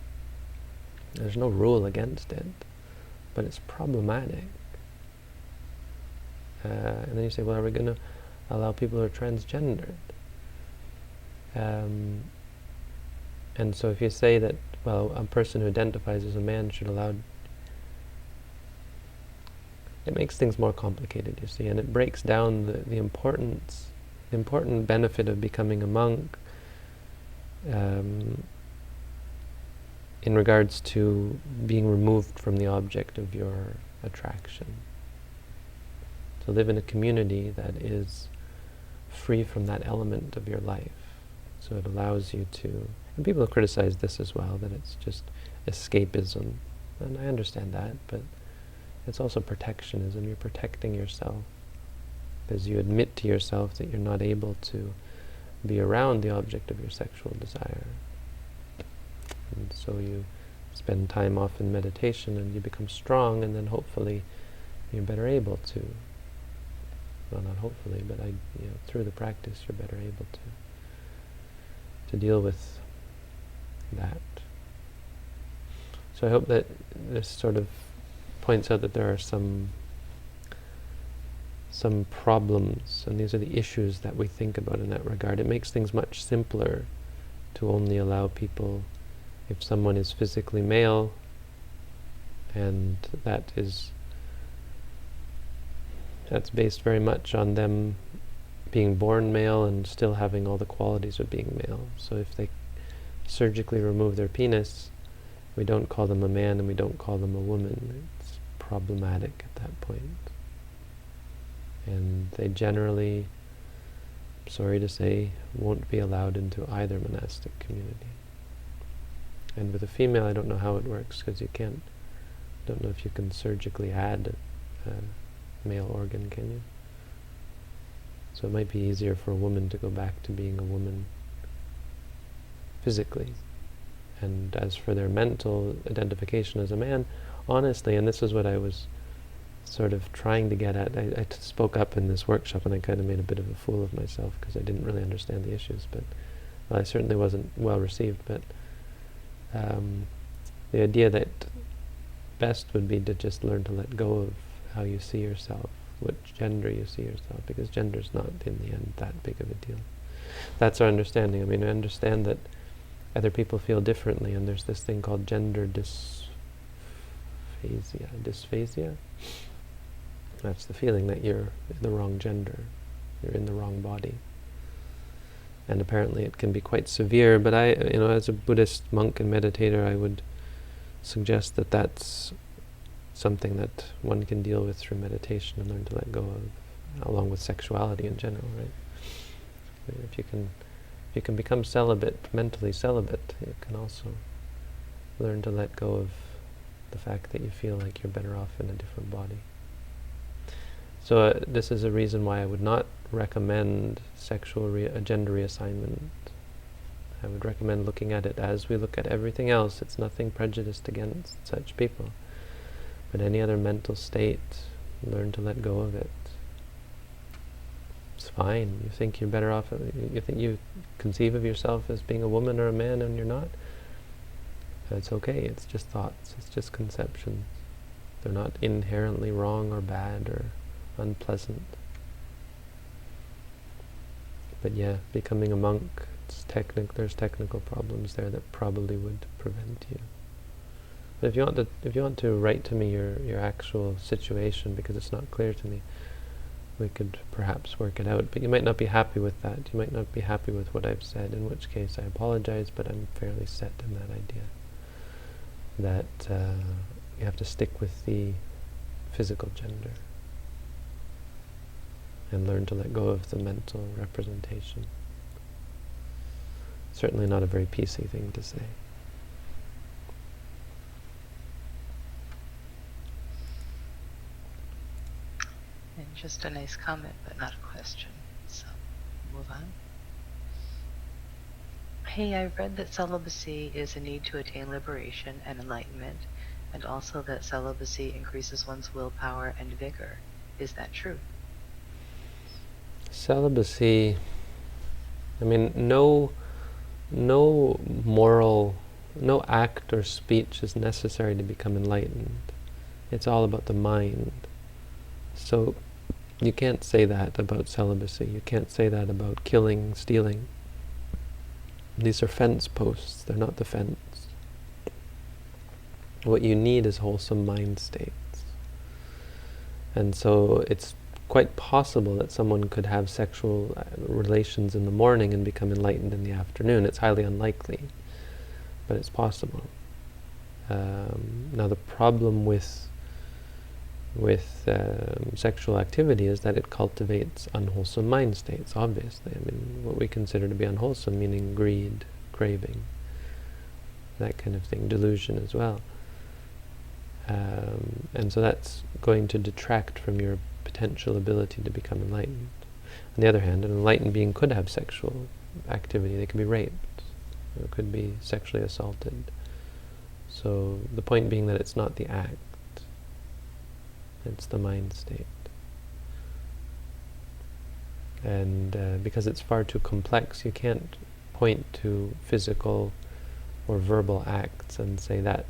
There's no rule against it, but it's problematic. And then you say, well, are we going to allow people who are transgendered? And so if you say that, well, a person who identifies as a man should allow... It makes things more complicated, you see, and it breaks down the important benefit of becoming a monk in regards to being removed from the object of your attraction. To live in a community that is free from that element of your life. So it allows you to... And people have criticized this as well, that it's just escapism. And I understand that, but it's also protectionism. You're protecting yourself, because you admit to yourself that you're not able to be around the object of your sexual desire. And so you spend time off in meditation, and you become strong, and then hopefully you're better able to... Well, not hopefully, but through the practice you're better able to deal with that. So I hope that this sort of points out that there are some problems, and these are the issues that we think about in that regard. It makes things much simpler to only allow people, if someone is physically male, and that's based very much on them being born male and still having all the qualities of being male. So if they surgically remove their penis, we don't call them a man and we don't call them a woman. It's problematic at that point. And they generally, sorry to say, won't be allowed into either monastic community. And with a female, I don't know how it works, because don't know if you can surgically add a male organ, can you? So it might be easier for a woman to go back to being a woman physically. And as for their mental identification as a man, honestly, and this is what I was sort of trying to get at, I spoke up in this workshop and I kind of made a bit of a fool of myself because I didn't really understand the issues, but well, I certainly wasn't well received, but the idea that best would be to just learn to let go of how you see yourself, which gender you see yourself, because gender's not in the end that big of a deal. That's our understanding. I mean, I understand that other people feel differently, and there's this thing called gender dysphasia. That's the feeling that you're the wrong gender, you're in the wrong body. And apparently it can be quite severe, but I, as a Buddhist monk and meditator, I would suggest that that's something that one can deal with through meditation and learn to let go of, along with sexuality in general, right? If you can become celibate, mentally celibate, you can also learn to let go of the fact that you feel like you're better off in a different body. So this is a reason why I would not recommend gender reassignment. I would recommend looking at it as we look at everything else. It's nothing prejudiced against such people. But any other mental state, learn to let go of it. It's fine. You think you're better off, you think you conceive of yourself as being a woman or a man and you're not. It's okay. It's just thoughts. It's just conceptions. They're not inherently wrong or bad or unpleasant. But yeah, becoming a monk, there's technical problems there that probably would prevent you. But if you want to write to me your actual situation, because it's not clear to me, we could perhaps work it out. But you might not be happy with that. You might not be happy with what I've said, in which case I apologize, but I'm fairly set in that idea. That you have to stick with the physical gender and learn to let go of the mental representation. Certainly not a very PC thing to say. And just a nice comment, but not a question. So, move on. Hey, I've read that celibacy is a need to attain liberation and enlightenment, and also that celibacy increases one's willpower and vigor. Is that true? Celibacy, I mean, no moral, no act or speech is necessary to become enlightened. It's all about the mind. So you can't say that about celibacy. You can't say that about killing, stealing. These are fence posts. They're not the fence. What you need is wholesome mind states. And so it's quite possible that someone could have sexual relations in the morning and become enlightened in the afternoon. It's highly unlikely, but it's possible. Now the problem with sexual activity is that it cultivates unwholesome mind states, obviously. I mean, what we consider to be unwholesome, meaning greed, craving, that kind of thing, delusion as well. And so that's going to detract from your potential ability to become enlightened. On the other hand, an enlightened being could have sexual activity. They could be raped, or could be sexually assaulted. So the point being that it's not the act, it's the mind state. And because it's far too complex, you can't point to physical or verbal acts and say that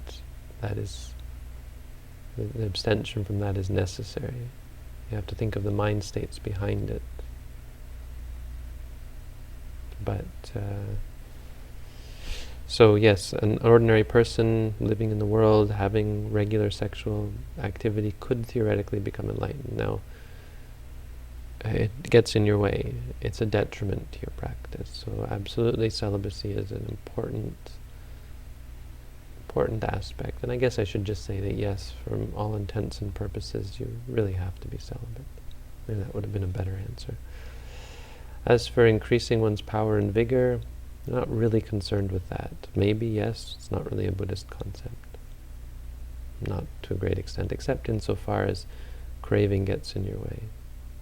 is, the abstention from that is necessary. You have to think of the mind states behind it. But so yes, an ordinary person living in the world, having regular sexual activity, could theoretically become enlightened. Now, it gets in your way. It's a detriment to your practice. So absolutely, celibacy is an important aspect. And I guess I should just say that yes, from all intents and purposes, you really have to be celibate. Maybe that would have been a better answer. As for increasing one's power and vigor, I'm not really concerned with that. Maybe, yes, it's not really a Buddhist concept. Not to a great extent, except insofar as craving gets in your way.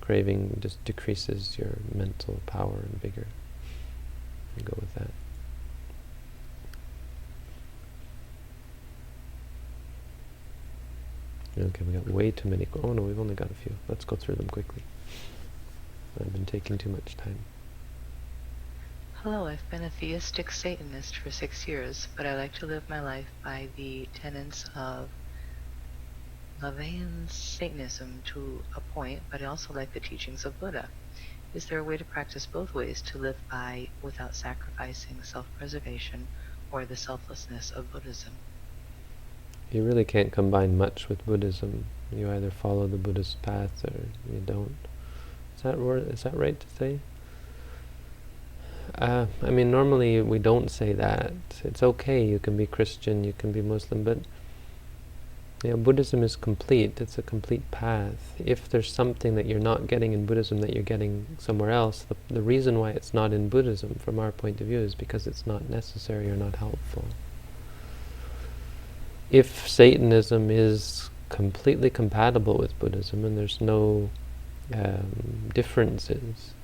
Craving just decreases your mental power and vigor. You go with that. Okay, we got way too many. Oh no, we've only got a few. Let's go through them quickly. I've been taking too much time. Hello, I've been a theistic Satanist for 6 years, but I like to live my life by the tenets of LaVeyan Satanism to a point, but I also like the teachings of Buddha. Is there a way to practice both ways to live by without sacrificing self-preservation or the selflessness of Buddhism? You really can't combine much with Buddhism. You either follow the Buddhist path or you don't. Is that right to say? I mean, normally we don't say that. It's okay, you can be Christian, you can be Muslim, but Buddhism is complete. It's a complete path. If there's something that you're not getting in Buddhism that you're getting somewhere else, the reason why it's not in Buddhism, from our point of view, is because it's not necessary or not helpful. If Satanism is completely compatible with Buddhism and there's no differences,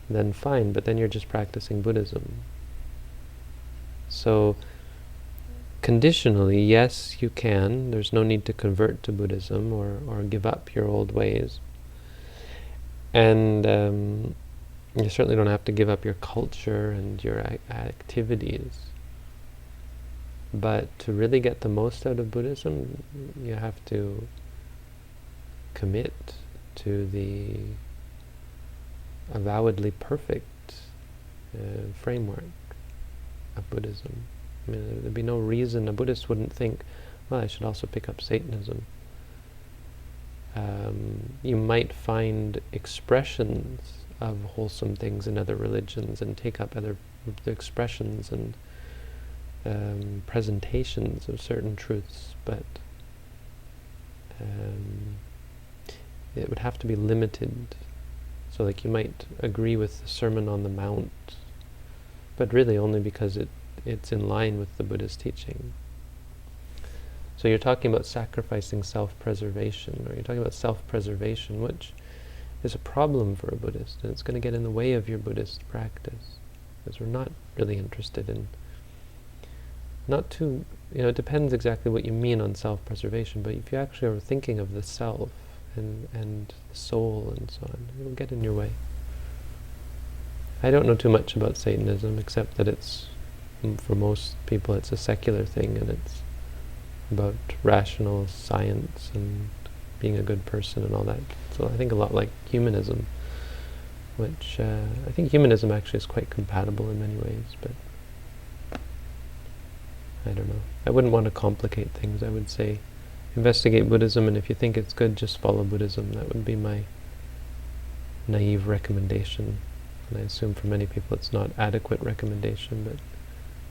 then fine, but then you're just practicing Buddhism. So, conditionally, yes, you can. There's no need to convert to Buddhism or give up your old ways. And you certainly don't have to give up your culture and your activities. But to really get the most out of Buddhism, you have to commit to the avowedly perfect framework of Buddhism. I mean, there'd be no reason a Buddhist wouldn't think, well, I should also pick up Satanism. You might find expressions of wholesome things in other religions and take up other expressions and presentations of certain truths, but it would have to be limited. So like you might agree with the Sermon on the Mount, but really only because it's in line with the Buddhist teaching. So you're talking about sacrificing self-preservation, or you're talking about self-preservation, which is a problem for a Buddhist, and it's going to get in the way of your Buddhist practice, because we're not really interested in, it depends exactly what you mean on self-preservation, but if you actually are thinking of the self and the soul and so on, it will get in your way. I don't know too much about Satanism, except that it's, for most people, it's a secular thing, and it's about rational science and being a good person and all that. So I think a lot like humanism, which I think humanism actually is quite compatible in many ways, but I don't know. I wouldn't want to complicate things. I would say investigate Buddhism, and if you think it's good, just follow Buddhism. That would be my naive recommendation. And I assume for many people it's not adequate recommendation, but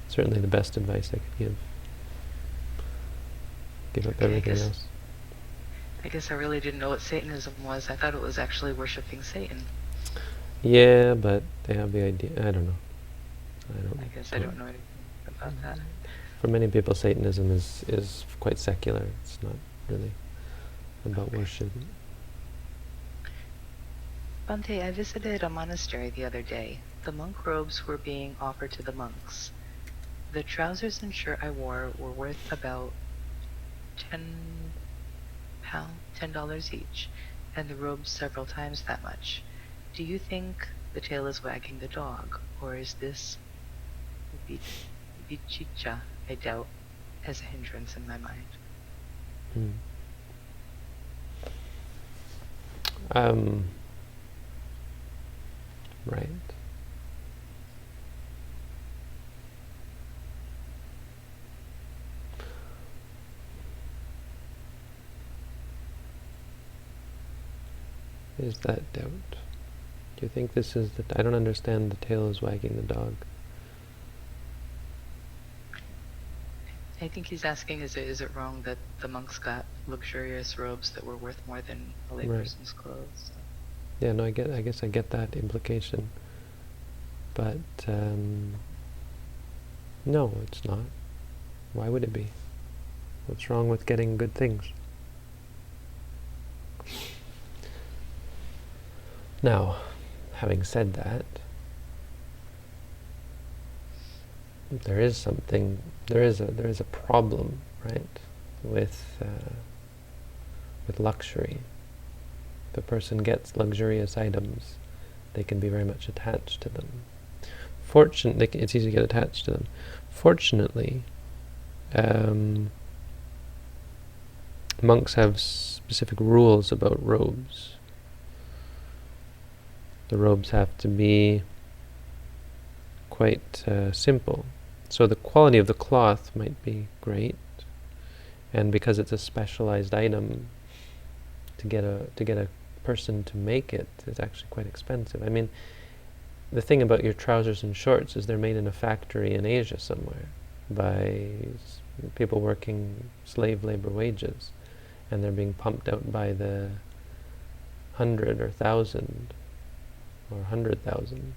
certainly the best advice I could give. Give up everything else. I guess I really didn't know what Satanism was. I thought it was actually worshipping Satan. Yeah, but they have the idea. I don't know. I guess I don't know anything about that. For many people, Satanism is quite secular. It's not really about worship. Bhante, I visited a monastery the other day. The monk robes were being offered to the monks. The trousers and shirt I wore were worth about $10 each, and the robes several times that much. Do you think the tail is wagging the dog, or is this vicicca, I doubt, as a hindrance in my mind? Right. Is that doubt? Do you think this is I don't understand the tail is wagging the dog. I think he's asking, is it wrong that the monks got luxurious robes that were worth more than a layperson's clothes? Yeah, no, I guess I get that implication. But, no, it's not. Why would it be? What's wrong with getting good things? Now, having said that, there is a problem, right, with luxury. If a person gets luxurious items, they can be very much attached to them. Fortunately, it's easy to get attached to them. Fortunately, monks have specific rules about robes. The robes have to be quite simple. So the quality of the cloth might be great, and because it's a specialized item, to get a person to make it is actually quite expensive. I mean, the thing about your trousers and shorts is they're made in a factory in Asia somewhere by people working slave labor wages, and they're being pumped out by the 100 or 1,000 or 100,000.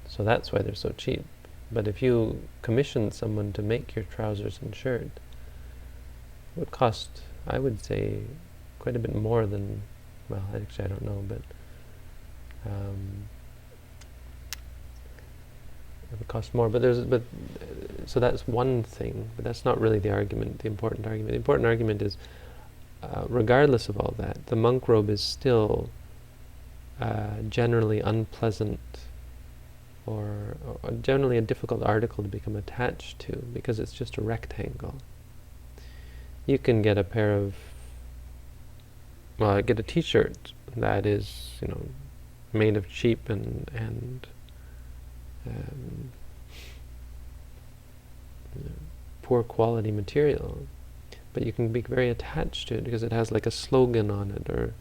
So that's why they're so cheap. But if you commission someone to make your trousers and shirt, it would cost, I would say, quite a bit more than, well, actually I don't know, but it would cost more. So that's one thing, but that's not really the argument, the important argument. The important argument is, regardless of all that, the monk robe is still generally unpleasant or generally a difficult article to become attached to, because it's just a rectangle. You can get a pair of, well, get a t-shirt that is, made of cheap and poor quality material, but you can be very attached to it because it has like a slogan on it, or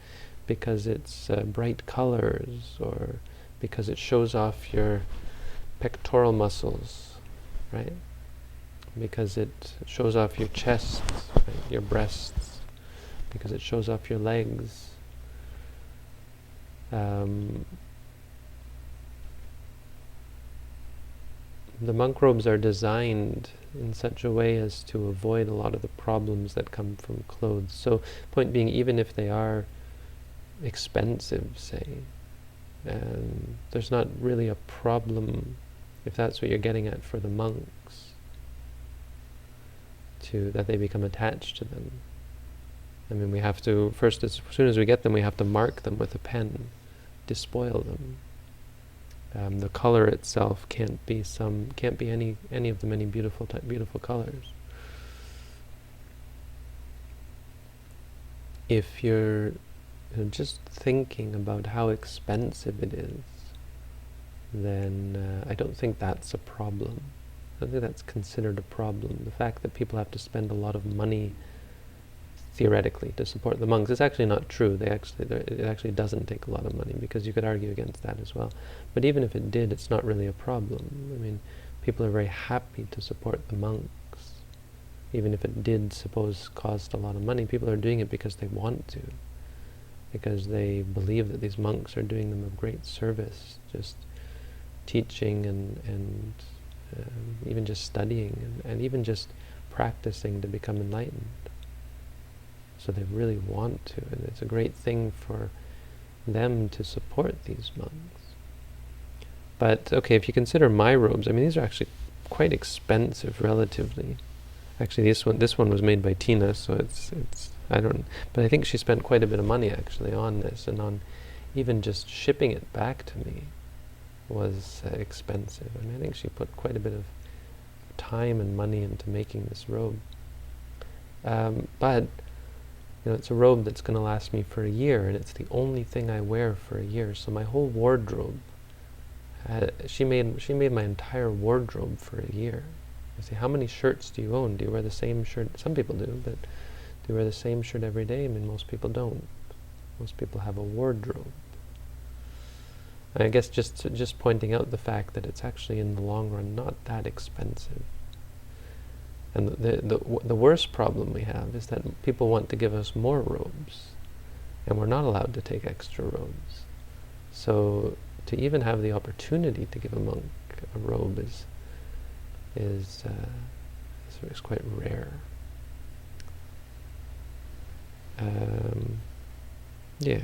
because it's bright colors, or because it shows off your pectoral muscles, right? Because it shows off your chest, right? Your breasts, because it shows off your legs. The monk robes are designed in such a way as to avoid a lot of the problems that come from clothes. So, point being, even if they are expensive, say, there's not really a problem, if that's what you're getting at, for the monks, that they become attached to them. I mean, we have to, first, as soon as we get them, we have to mark them with a pen, despoil them. The color itself can't be any of the many beautiful colors. If you're just thinking about how expensive it is, then I don't think that's a problem. I don't think that's considered a problem. The fact that people have to spend a lot of money theoretically to support the monks is actually not true. It actually doesn't take a lot of money, because you could argue against that as well. But even if it did, it's not really a problem. I mean, people are very happy to support the monks. Even if it did, suppose, cost a lot of money, people are doing it because they want to, because they believe that these monks are doing them a great service, just teaching and even just studying and even just practicing to become enlightened. So they really want to, and it's a great thing for them to support these monks. But okay, if you consider my robes, I mean, these are actually quite expensive relatively. Actually, this one was made by Tina, so it's but I think she spent quite a bit of money actually on this, and on even just shipping it back to me was expensive. I mean, I think she put quite a bit of time and money into making this robe. But it's a robe that's going to last me for a year, and it's the only thing I wear for a year. So my whole wardrobe, she made my entire wardrobe for a year. I say, how many shirts do you own? Do you wear the same shirt? Some people do, but do you wear the same shirt every day? I mean, most people don't. Most people have a wardrobe. And I guess just pointing out the fact that it's actually in the long run not that expensive. And the worst problem we have is that people want to give us more robes, and we're not allowed to take extra robes. So to even have the opportunity to give a monk a robe is quite rare. Yeah.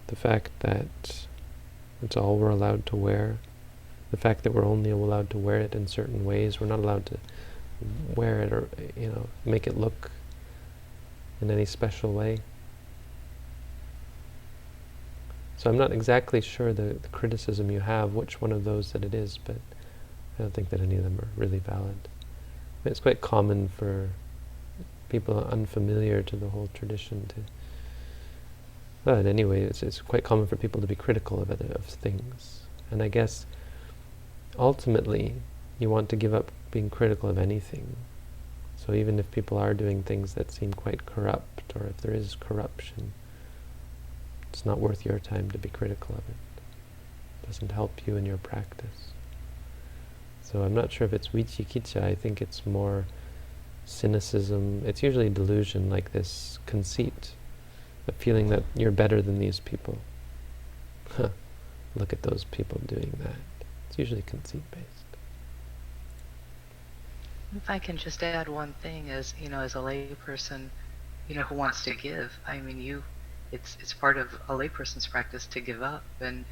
The fact that it's all we're allowed to wear, the fact that we're only allowed to wear it in certain ways, we're not allowed to wear it or make it look in any special way. So I'm not exactly sure the criticism you have, which one of those that it is, but I don't think that any of them are really valid. It's quite common for people unfamiliar to the whole tradition But anyway, it's quite common for people to be critical of things. And I guess ultimately you want to give up being critical of anything. So even if people are doing things that seem quite corrupt, or if there is corruption, it's not worth your time to be critical of it. It doesn't help you in your practice. So I'm not sure if it's vicikiccha. I think it's more cynicism. It's usually delusion, like this conceit, the feeling that you're better than these people. Huh, look at those people doing that. It's usually conceit-based. If I can just add one thing, as as a lay person, who wants to give. I mean, it's part of a layperson's practice to give up and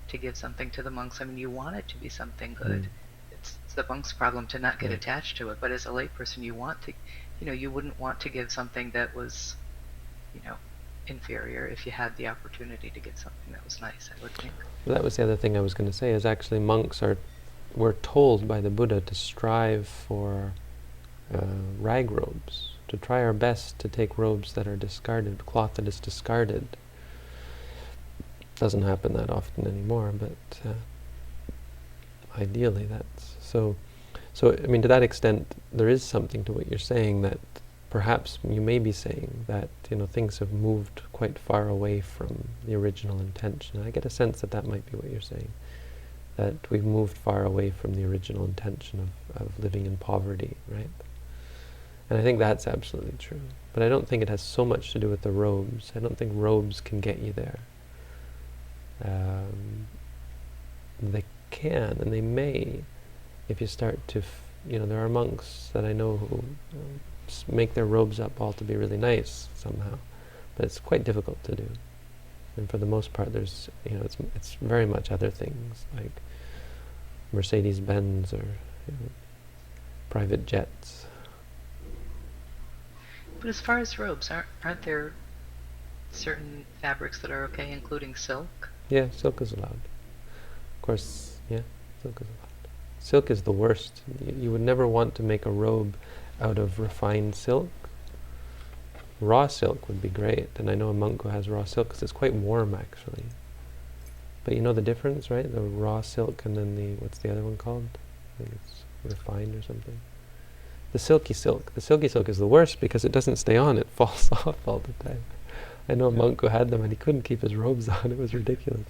to give something to the monks. I mean, you want it to be something good. It's the monk's problem to not get attached to it. But as a layperson, you want to, you wouldn't want to give something that was, inferior if you had the opportunity to get something that was nice, I would think. Well, that was the other thing I was going to say, is actually monks were told by the Buddha to strive for rag robes, to try our best to take robes that are discarded, cloth that is discarded. Doesn't happen that often anymore, but ideally that's so. So I mean, to that extent, there is something to what you're saying, that perhaps you may be saying that things have moved quite far away from the original intention. I get a sense that might be what you're saying, that we've moved far away from the original intention of living in poverty, right? And I think that's absolutely true. But I don't think it has so much to do with the robes. I don't think robes can get you there. They can, and they may, if you start to, there are monks that I know who make their robes up all to be really nice somehow, but it's quite difficult to do. And for the most part, there's, it's very much other things, like Mercedes-Benz or private jets. But as far as robes, aren't there certain fabrics that are okay, including silk? Yeah, silk is allowed. Of course, yeah, silk is allowed. Silk is the worst. You would never want to make a robe out of refined silk. Raw silk would be great, and I know a monk who has raw silk because it's quite warm actually. But you know the difference, right? The raw silk and then what's the other one called? I think it's refined or something. The silky silk. The silky silk is the worst because it doesn't stay on, it falls off all the time. I know a monk who had them and he couldn't keep his robes on. It was ridiculous.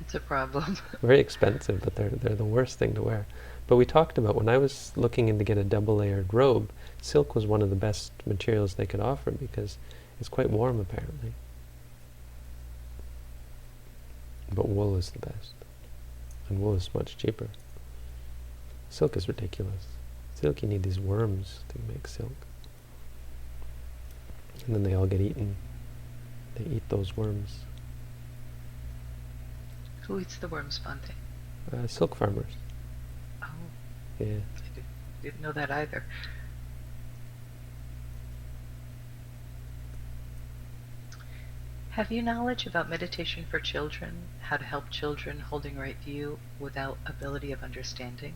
It's a problem. Very expensive, but they're the worst thing to wear. But we talked about, when I was looking in to get a double-layered robe, silk was one of the best materials they could offer because it's quite warm apparently. But wool is the best. And wool is much cheaper. Silk is ridiculous. Silk, you need these worms to make silk. And then they all get eaten. They eat those worms. Who eats the worms, Bhante? Silk farmers. Oh. Yeah. I didn't know that either. Have you knowledge about meditation for children? How to help children holding right view without ability of understanding?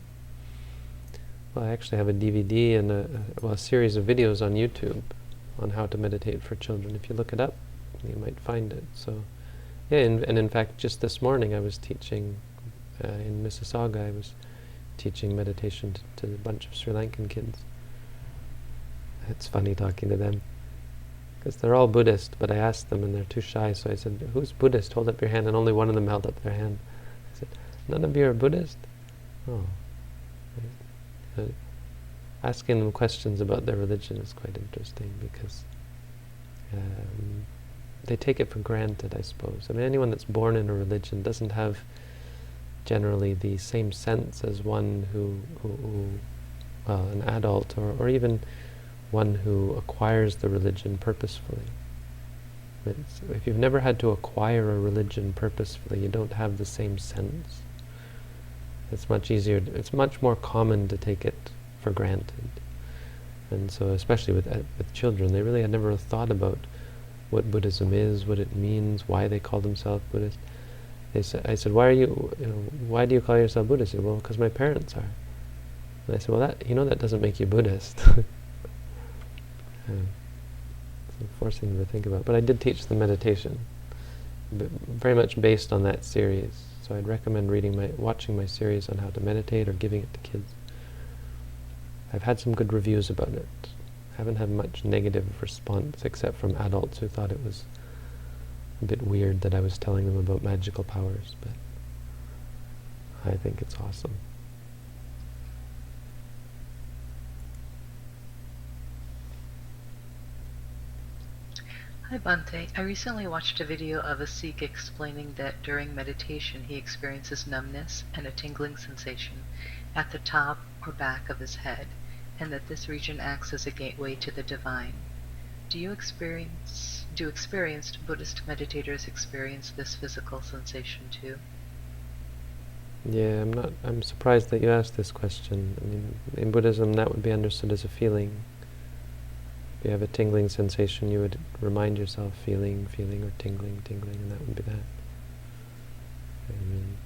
Well, I actually have a DVD and a series of videos on YouTube on how to meditate for children. If you look it up, you might find it. So, yeah, and in fact, just this morning I was teaching in Mississauga. I was teaching meditation to a bunch of Sri Lankan kids. It's funny talking to them because they're all Buddhist, but I asked them and they're too shy, so I said, "Who's Buddhist? Hold up your hand." And only one of them held up their hand. I said, "None of you are Buddhist?" Oh. Asking them questions about their religion is quite interesting because they take it for granted, I suppose. I mean, anyone that's born in a religion doesn't have generally the same sense as one who well, an adult or even one who acquires the religion purposefully. If you've never had to acquire a religion purposefully, you don't have the same sense. It's much easier, it's much more common to take it for granted. And so especially with children, they really had never thought about what Buddhism is, what it means, why they call themselves Buddhist. I said, why do you call yourself Buddhist? He said, well, because my parents are. And I said, well, that doesn't make you Buddhist. So forcing them to think about. But I did teach them meditation, very much based on that series. So I'd recommend watching my series on how to meditate or giving it to kids. I've had some good reviews about it. Haven't had much negative response except from adults who thought it was a bit weird that I was telling them about magical powers, but I think it's awesome. Hi Bhante, I recently watched a video of a Sikh explaining that during meditation he experiences numbness and a tingling sensation at the top or back of his head, and that this region acts as a gateway to the divine. Do experienced Buddhist meditators experience this physical sensation too? Yeah, I'm surprised that you asked this question. I mean, in Buddhism that would be understood as a feeling. If you have a tingling sensation, you would remind yourself feeling, or tingling, and that would be that. I mean,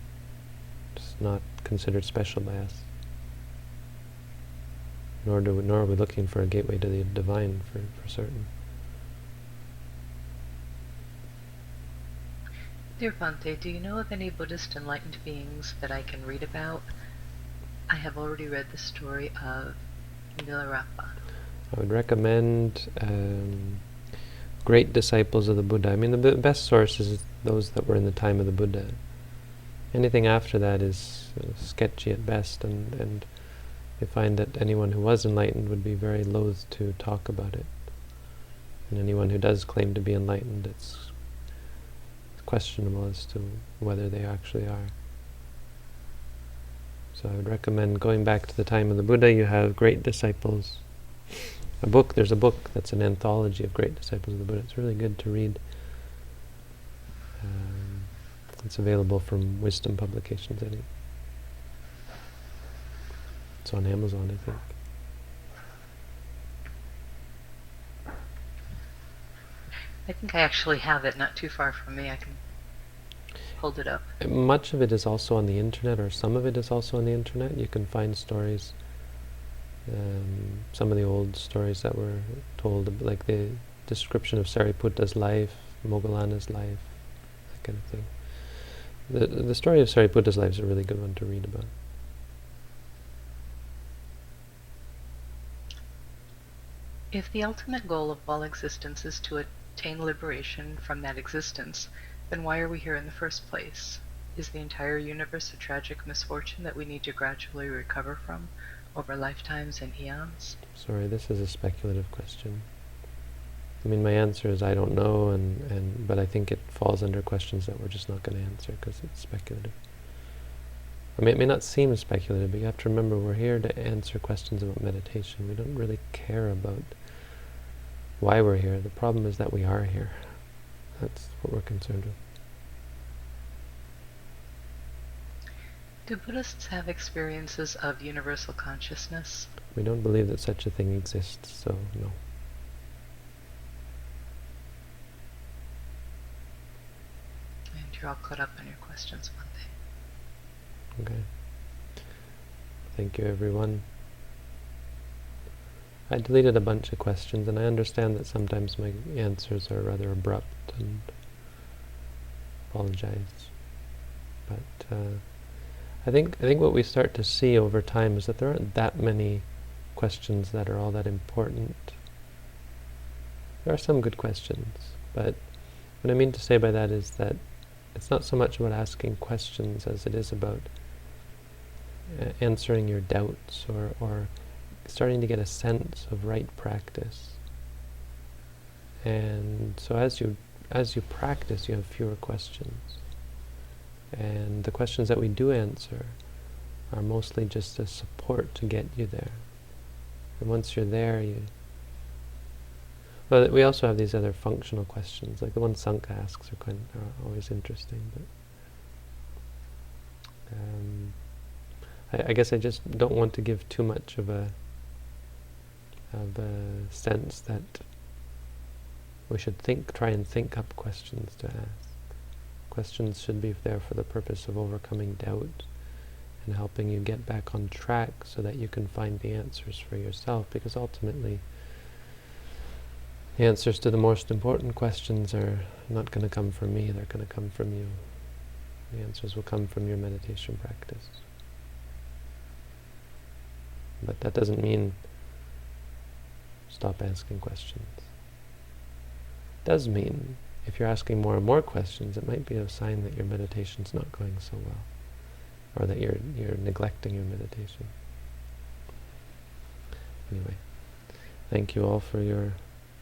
it's not considered special by us. Nor are we looking for a gateway to the divine for certain. Dear Bhante, do you know of any Buddhist enlightened beings that I can read about? I have already read the story of Milarepa. I would recommend great disciples of the Buddha. I mean, the best source is those that were in the time of the Buddha. Anything after that is sketchy at best, and they find that anyone who was enlightened would be very loath to talk about it. And anyone who does claim to be enlightened, it's questionable as to whether they actually are. So I would recommend going back to the time of the Buddha. You have great disciples. There's a book that's an anthology of great disciples of the Buddha. It's really good to read. It's available from Wisdom Publications, I think. It's on Amazon, I think. I think I actually have it not too far from me. I can hold it up. Much of it is also on the internet, or some of it is also on the internet. You can find stories, some of the old stories that were told, like the description of Sariputta's life, Moggallana's life, that kind of thing. The story of Sariputta's life is a really good one to read about. If the ultimate goal of all existence is to attain liberation from that existence, then why are we here in the first place? Is the entire universe a tragic misfortune that we need to gradually recover from over lifetimes and eons? Sorry, this is a speculative question. I mean, my answer is I don't know, but I think it falls under questions that we're just not going to answer because it's speculative. I mean, it may not seem speculative, but you have to remember we're here to answer questions about meditation. We don't really care about why we're here. The problem is that we are here. That's what we're concerned with. Do Buddhists have experiences of universal consciousness? We don't believe that such a thing exists, so no. And you're all caught up on your questions, Bhante. Okay. Thank you, everyone. I deleted a bunch of questions, and I understand that sometimes my answers are rather abrupt, and apologize. But I think what we start to see over time is that there aren't that many questions that are all that important. There are some good questions, but what I mean to say by that is that it's not so much about asking questions as it is about answering your doubts or starting to get a sense of right practice. And so as you practice, you have fewer questions. And the questions that we do answer are mostly just a support to get you there. And once you're there, well, we also have these other functional questions, like the ones Sanka asks are always interesting. But I guess I just don't want to give too much of a sense that we should try and think up questions to ask. Questions should be there for the purpose of overcoming doubt and helping you get back on track so that you can find the answers for yourself, because ultimately The answers to the most important questions are not going to come from me, they're going to come from you. The answers will come from your meditation practice. But that doesn't mean stop asking questions. It does mean if you're asking more and more questions, it might be a sign that your meditation's not going so well, or that you're neglecting your meditation. Anyway, thank you all for your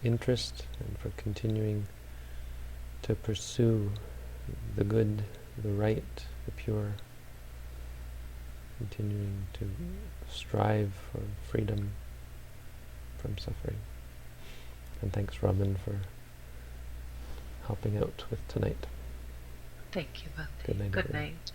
interest and for continuing to pursue the good, the right, the pure, continuing to strive for freedom from suffering. And thanks, Raman, for helping out with tonight. Thank you, Bhakti. Good night, Good everyone. night.